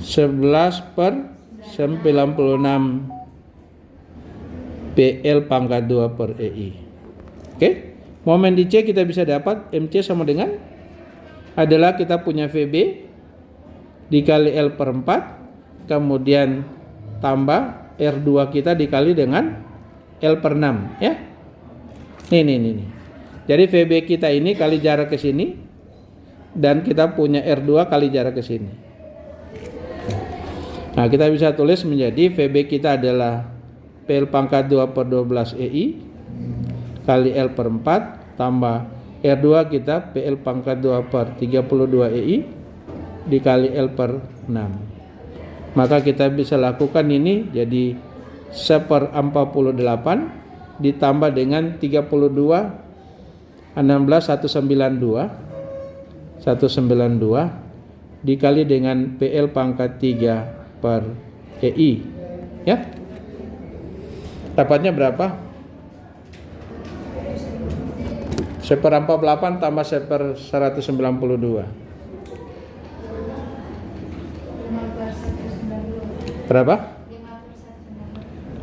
11/96 PL pangkat 2 per EI. Oke. Momen di C kita bisa dapat MC sama dengan adalah kita punya VB dikali L per 4, kemudian tambah R2 kita dikali dengan L per 6, ya. Nih. Jadi VB kita ini kali jarak ke sini, dan kita punya R2 kali jarak ke sini. Nah, kita bisa tulis menjadi VB kita adalah PL pangkat 2 per 12 EI kali L per 4 tambah R2 kita PL pangkat 2 per 32 EI dikali L per 6. Maka kita bisa lakukan ini jadi 1/48 ditambah dengan 32 16 192 dikali dengan PL pangkat 3 per EI, ya. Dapatnya berapa? 1/48 tambah 1/192. Berapa?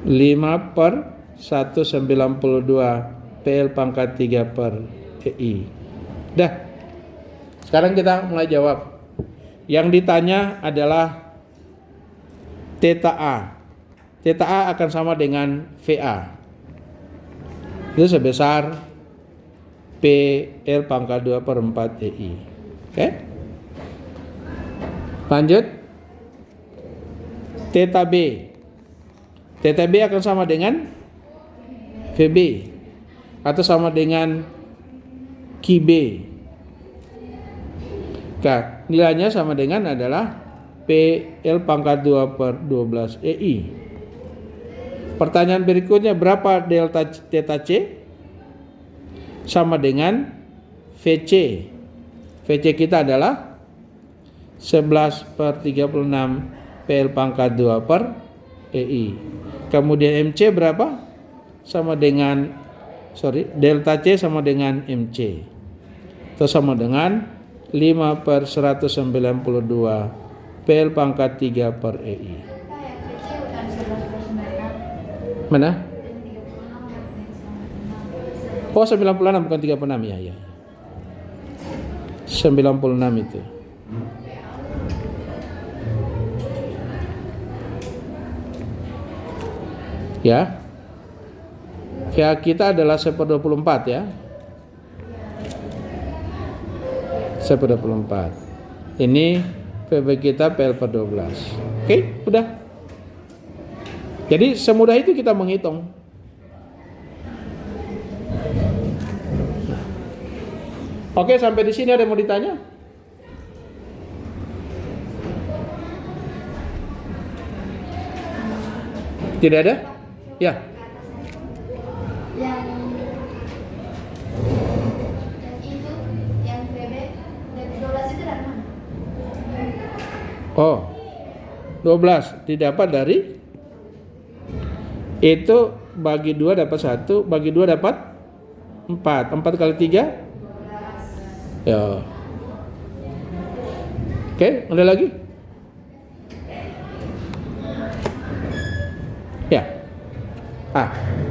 5/192 PL pangkat 3 per EI. Dah. Sekarang kita mulai jawab. Yang ditanya adalah theta A. Theta A akan sama dengan VA. Itu sebesar PL pangkat 2 per 4 EI. Oke? Lanjut. Theta B. Theta B akan sama dengan VB atau sama dengan QB. Nah, nilainya sama dengan adalah PL pangkat 2 per 12 EI. Pertanyaan berikutnya, berapa delta theta C? Sama dengan VC. VC kita adalah 11 per 36 PL pangkat 2 per EI. Kemudian MC berapa? Sama dengan, delta C sama dengan MC. Itu sama dengan 5 per 192 PL pangkat 3 per EI. Mana? Oh, 96 bukan 36 ya. 96 itu. Ya. VA kita adalah 1/24 ya. 1/24. Ini PB kita PL per 12. Oke, udah. Jadi semudah itu kita menghitung. Oke, sampai di sini ada yang mau ditanya? Tidak ada? Ya. Yang itu, yang VB, dan 12 itu dari mana? Oh, 12 didapat dari itu, bagi 2 dapat 1, bagi 2 dapat 4. 4 kali 3? 12. Ya. Oke, ada lagi? Ya.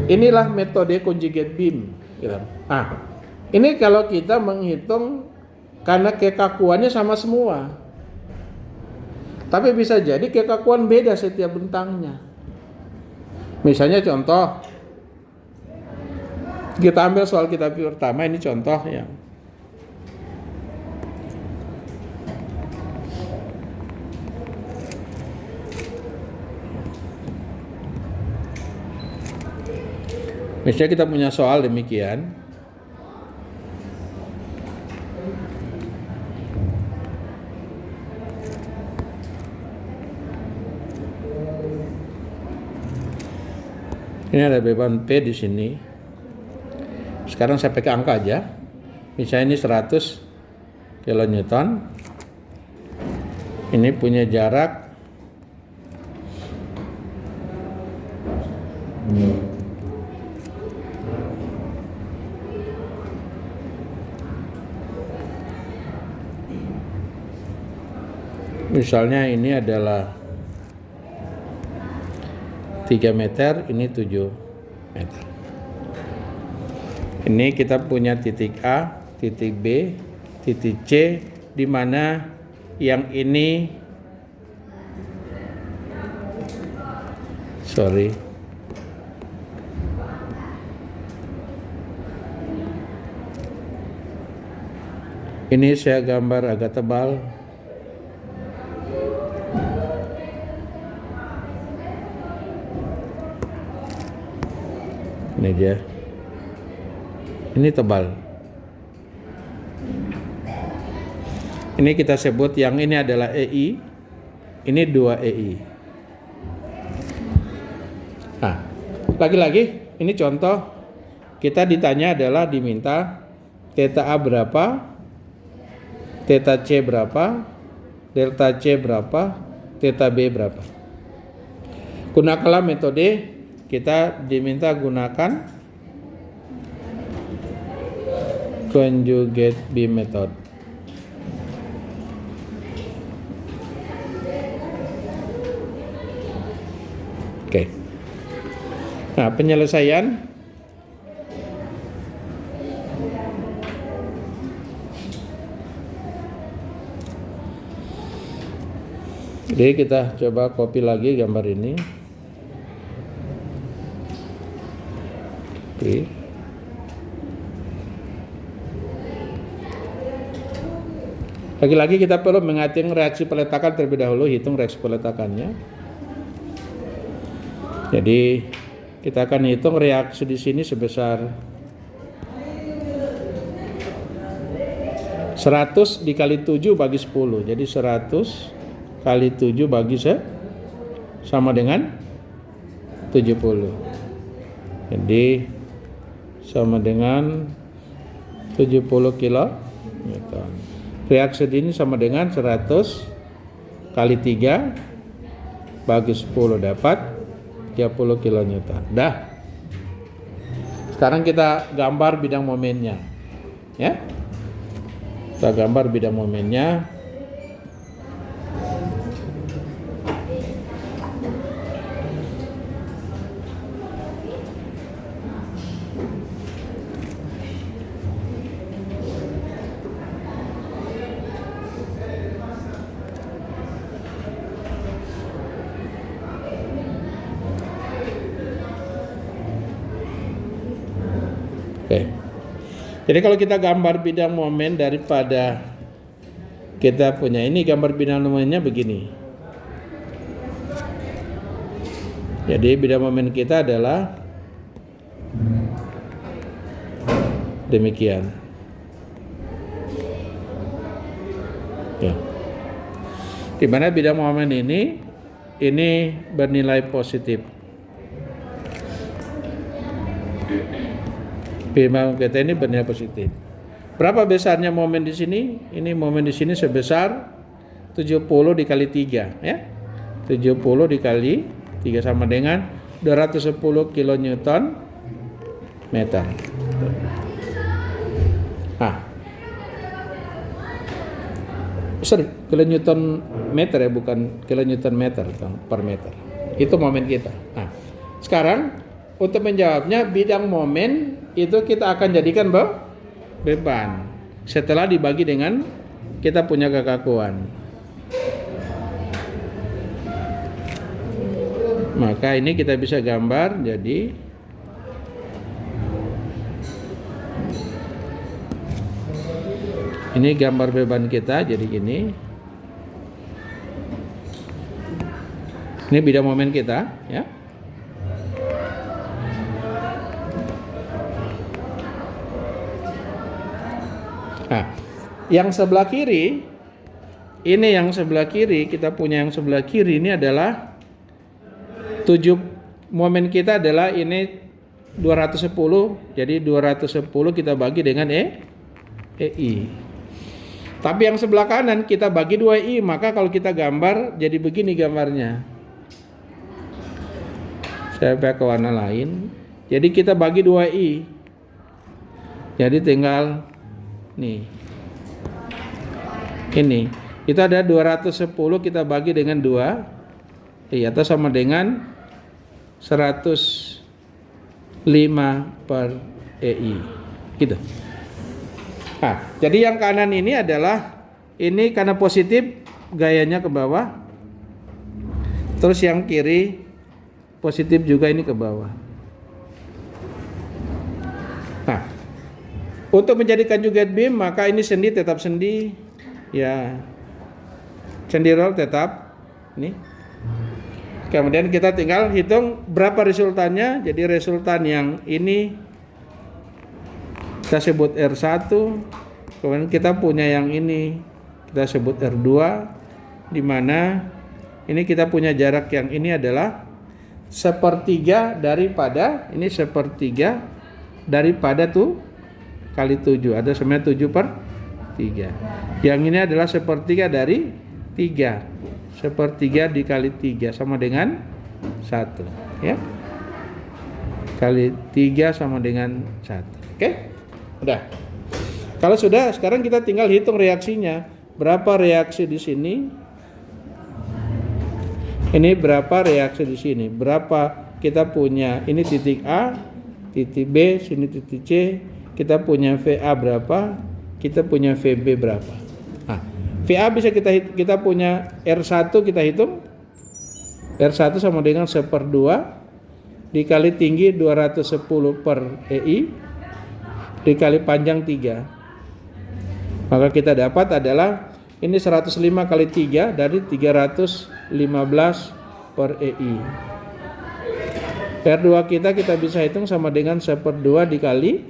Inilah metode conjugate beam. Ini kalau kita menghitung karena kekakuannya sama semua. Tapi bisa jadi kekakuan beda setiap bentangnya. Misalnya contoh, kita ambil soal kita pertama, ini contoh ya. Misalnya kita punya soal demikian. Ini ada beban P di sini. Sekarang saya pakai angka aja. Misalnya ini 100 kilonewton. Ini punya jarak misalnya ini adalah 3 meter, ini 7 meter. Ini kita punya titik A, titik B, titik C, di mana yang ini ini saya gambar agak tebal. Ini dia. Ini tebal. Ini kita sebut yang ini adalah EI. Ini 2 EI. Lagi-lagi ini contoh, kita ditanya adalah diminta theta A berapa, theta C berapa, delta C berapa, theta B berapa. Gunakanlah metode, kita diminta gunakan conjugate beam method. Oke. Nah, penyelesaian jadi kita coba copy lagi gambar ini. Oke. Lagi-lagi kita perlu menghitung reaksi peletakan terlebih dahulu, hitung reaksi peletakannya. Jadi kita akan hitung reaksi di sini sebesar 100 dikali 7 bagi 10. Jadi 100 kali 7 bagi sama dengan 70. Jadi sama dengan 70 kilo Newton. Reaksi ini sama dengan 100 kali 3 bagi 10 dapat 30 kilo Newton. Dah. Sekarang kita gambar bidang momennya. Ya. Kita gambar bidang momennya. Oke. Jadi kalau kita gambar bidang momen daripada kita punya ini, gambar bidang momennya begini. Jadi bidang momen kita adalah demikian. Ya. Di mana bidang momen ini bernilai positif. Bidang kita ini bernilai positif. Berapa besarnya momen di sini? Ini momen di sini sebesar 70 dikali 3 ya. 70 dikali 3 sama dengan 210 kilonewton meter. Kilonewton meter ya, bukan kilonewton meter per meter. Itu momen kita. Nah, sekarang untuk menjawabnya bidang momen itu kita akan jadikan beban setelah dibagi dengan kita punya kekakuan. Maka ini kita bisa gambar jadi ini gambar beban kita jadi gini. Ini bidang momen kita ya. Nah, yang sebelah kiri, ini yang sebelah kiri, kita punya yang sebelah kiri ini adalah 7 momen kita adalah ini 210, jadi 210 kita bagi dengan EI. Tapi yang sebelah kanan kita bagi 2I, maka kalau kita gambar jadi begini gambarnya. Saya pakai ke warna lain. Jadi kita bagi 2I. Jadi tinggal nih. Ini. Itu ada 210 kita bagi dengan 2. Atau sama dengan 105 per EI. Gitu. Nah, jadi yang kanan ini adalah ini karena positif gayanya ke bawah. Terus yang kiri positif juga ini ke bawah. Nah, untuk menjadikan conjugate beam maka ini sendi tetap sendi ya. Sendi roll tetap ini. Kemudian kita tinggal hitung berapa resultannya. Jadi resultan yang ini kita sebut R1. Kemudian kita punya yang ini kita sebut R2, di mana ini kita punya jarak yang ini adalah 1/3 daripada ini 1/3 daripada tuh kali 7, ada sebenarnya 7/3. Yang ini adalah 1/3 dari 3. 1/3 dikali 3 sama dengan 1 ya. Kali 3 sama dengan 1. Oke? Udah. Kalau sudah, sekarang kita tinggal hitung reaksinya. Berapa reaksi di sini? Ini berapa reaksi di sini? Berapa kita punya? Ini titik A, titik B, sini titik C. Kita punya VA berapa? Kita punya VB berapa? Nah, VA bisa kita punya R1 kita hitung. R1 sama dengan 1/2 dikali tinggi 210 per EI dikali panjang 3. Maka kita dapat adalah ini 105 kali 3 dari 315 per EI. R2 kita bisa hitung sama dengan 1/2 dikali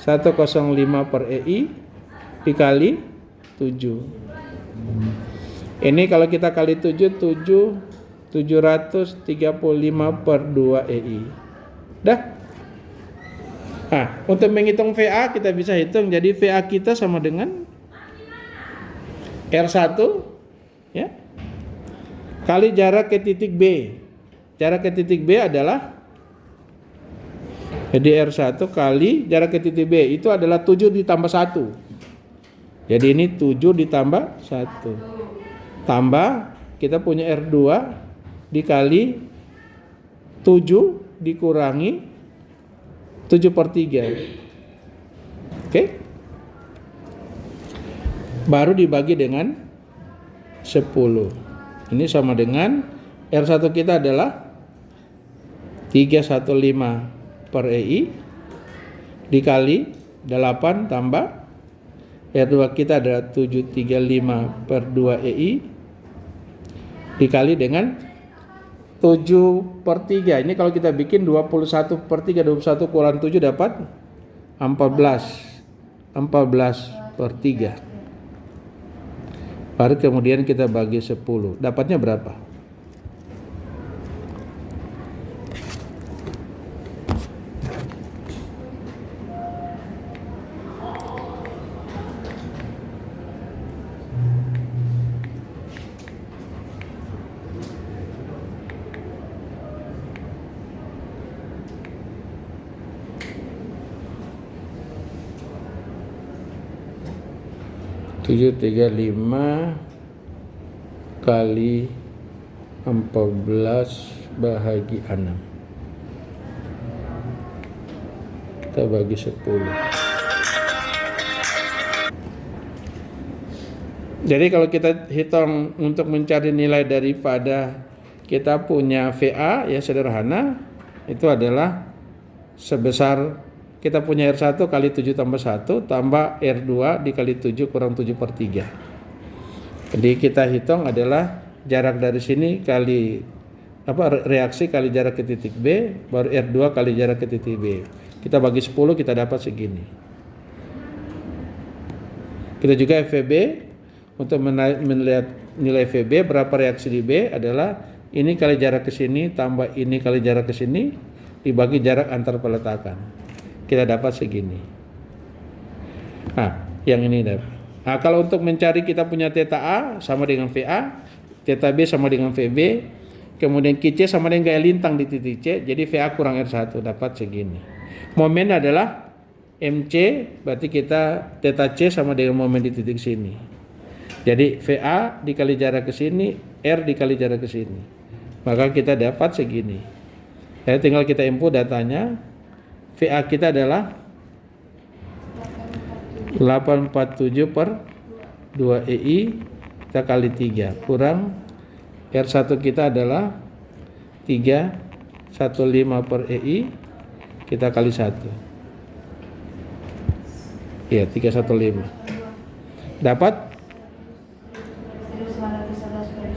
105 per EI dikali 7. Ini kalau kita kali 735 per 2 EI. Dah. Nah, untuk menghitung VA kita bisa hitung. Jadi VA kita sama dengan R1 ya, kali jarak ke titik B. Jarak ke titik B adalah, jadi R1 kali jarak ke titik B itu adalah 7 ditambah 1. Jadi ini 7 ditambah 1. Tambah kita punya R2 dikali 7 dikurangi 7/3. Oke? Baru dibagi dengan 10. Ini sama dengan R1 kita adalah 315 per EI dikali 8 tambah R2 kita adalah 735 per 2 EI dikali dengan 7/3. Ini kalau kita bikin 21/3, 21 kurang 7 dapat 14/3. Baru kemudian kita bagi 10. Dapatnya berapa? Tujuh 735 kali 14 bahagi 6. Kita bagi 10. Jadi kalau kita hitung untuk mencari nilai daripada kita punya VA ya sederhana, itu adalah sebesar kita punya R1 kali 7 tambah 1 tambah R2 dikali 7 kurang 7/3. Jadi kita hitung adalah jarak dari sini kali reaksi kali jarak ke titik B, baru R2 kali jarak ke titik B. Kita bagi 10 kita dapat segini. Kita juga FVB, untuk melihat nilai VB berapa reaksi di B adalah ini kali jarak ke sini tambah ini kali jarak ke sini dibagi jarak antar peletakan. Kita dapat segini. Nah, yang ini dapat. Nah, kalau untuk mencari kita punya theta A sama dengan VA, theta B sama dengan VB, kemudian QC sama dengan gaya lintang di titik C, jadi VA kurang R1 dapat segini. Momen adalah MC, berarti kita theta C sama dengan momen di titik sini. Jadi VA dikali jarak ke sini, R dikali jarak ke sini. Maka kita dapat segini. Ya, tinggal kita input datanya. VA kita adalah 847 per 2 EI kita kali 3 kurang R1 kita adalah 315 per EI kita kali 1. Iya, 315. Dapat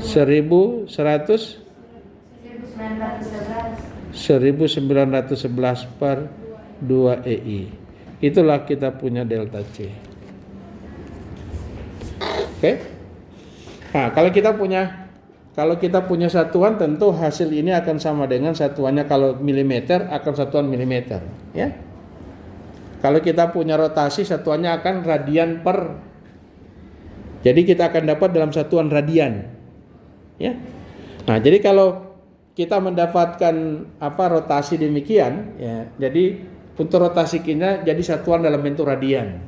1911 per 2 EI. Itulah kita punya delta C. Oke. Nah, kalau kita punya satuan, tentu hasil ini akan sama dengan satuannya. Kalau milimeter akan satuan milimeter, ya. Kalau kita punya rotasi, satuannya akan radian per. Jadi kita akan dapat dalam satuan radian, ya. Nah, jadi kalau kita mendapatkan rotasi demikian, ya. Jadi untuk rotasi kita jadi satuan dalam bentuk radian,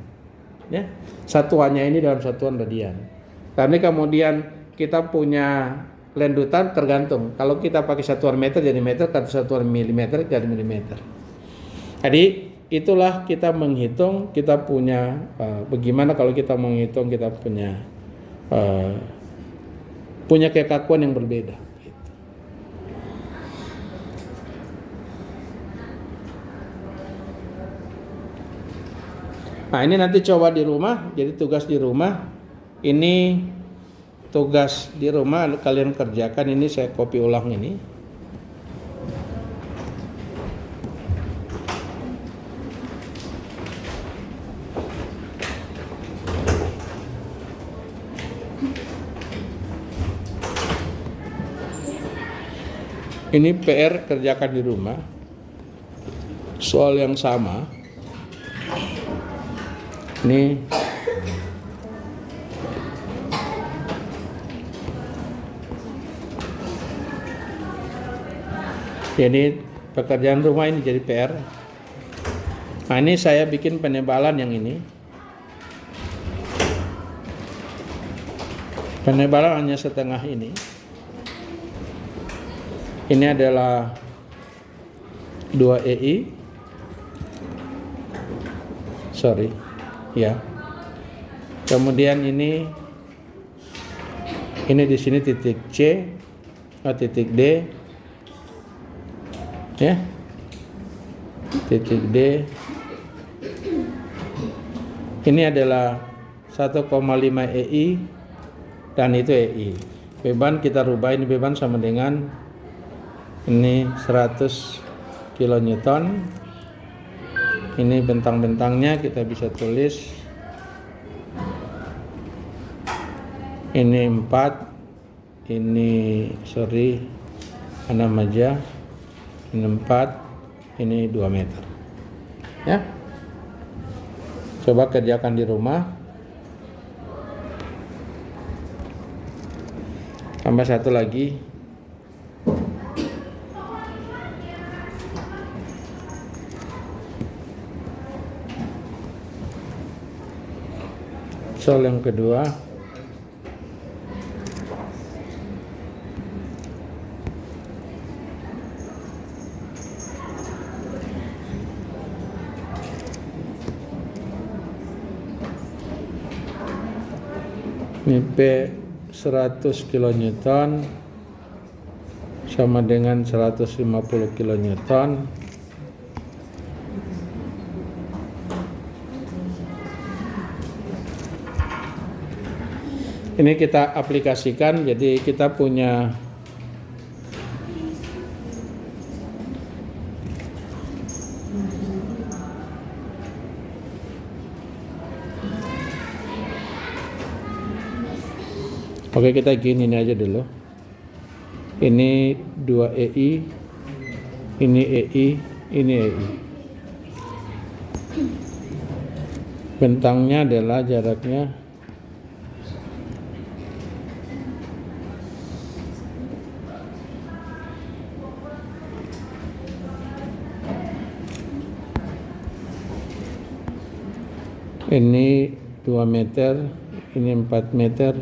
ya. Satuannya ini dalam satuan radian. Karena kemudian kita punya lendutan tergantung. Kalau kita pakai satuan meter jadi meter, kalau satuan milimeter jadi milimeter. Jadi itulah kita menghitung, kita punya bagaimana kalau kita menghitung kita punya kekakuan yang berbeda. Nah, ini nanti coba di rumah, jadi tugas di rumah. Ini tugas di rumah kalian kerjakan, ini saya copy ulang ini. Ini PR kerjakan di rumah. Soal yang sama. Ini jadi pekerjaan rumah ini jadi PR. Nah, ini saya bikin penebalan yang ini. Penebalan hanya setengah ini. Ini adalah 2 EI. Sorry. Ya. Kemudian ini di sini titik C, titik D. Ya. Titik D. Ini adalah 1,5 EI dan itu EI. Beban kita rubah, ini beban sama dengan ini 100 kilonewton. Ini bentang-bentangnya kita bisa tulis. Ini 4. Ini ada aja. Ini 4. Ini 2 meter. Ya. Coba kerjakan di rumah. Tambah satu lagi. Soal yang kedua. Ini P 100 kilonewton sama dengan 150 kilonewton. Ini kita aplikasikan, jadi kita punya Oke, kita gini ini aja dulu. Ini 2 EI, ini EI, ini EI. Bentangnya adalah jaraknya ini 2 meter, ini 4 meter,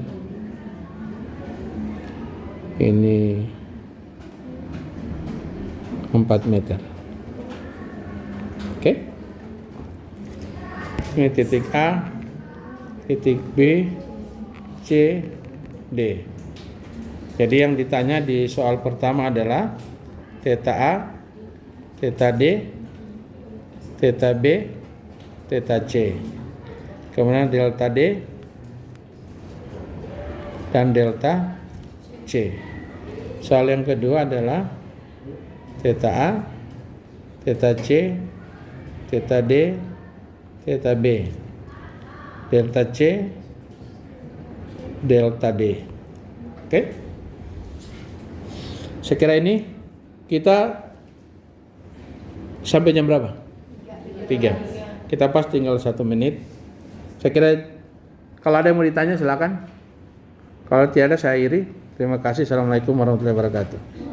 ini 4 meter. Oke. Ini titik A, titik B, C, D. Jadi yang ditanya di soal pertama adalah theta A, theta D, theta B, theta C. Kemudian delta D dan delta C. Soal yang kedua adalah theta A, theta C, theta D, theta B, delta C, delta D. Oke? Saya kira ini kita sampai jam berapa? 3. Kita pas tinggal 1 menit. Saya kira kalau ada yang mau ditanya silakan. Kalau tiada saya akhiri. Terima kasih. Assalamualaikum warahmatullahi wabarakatuh.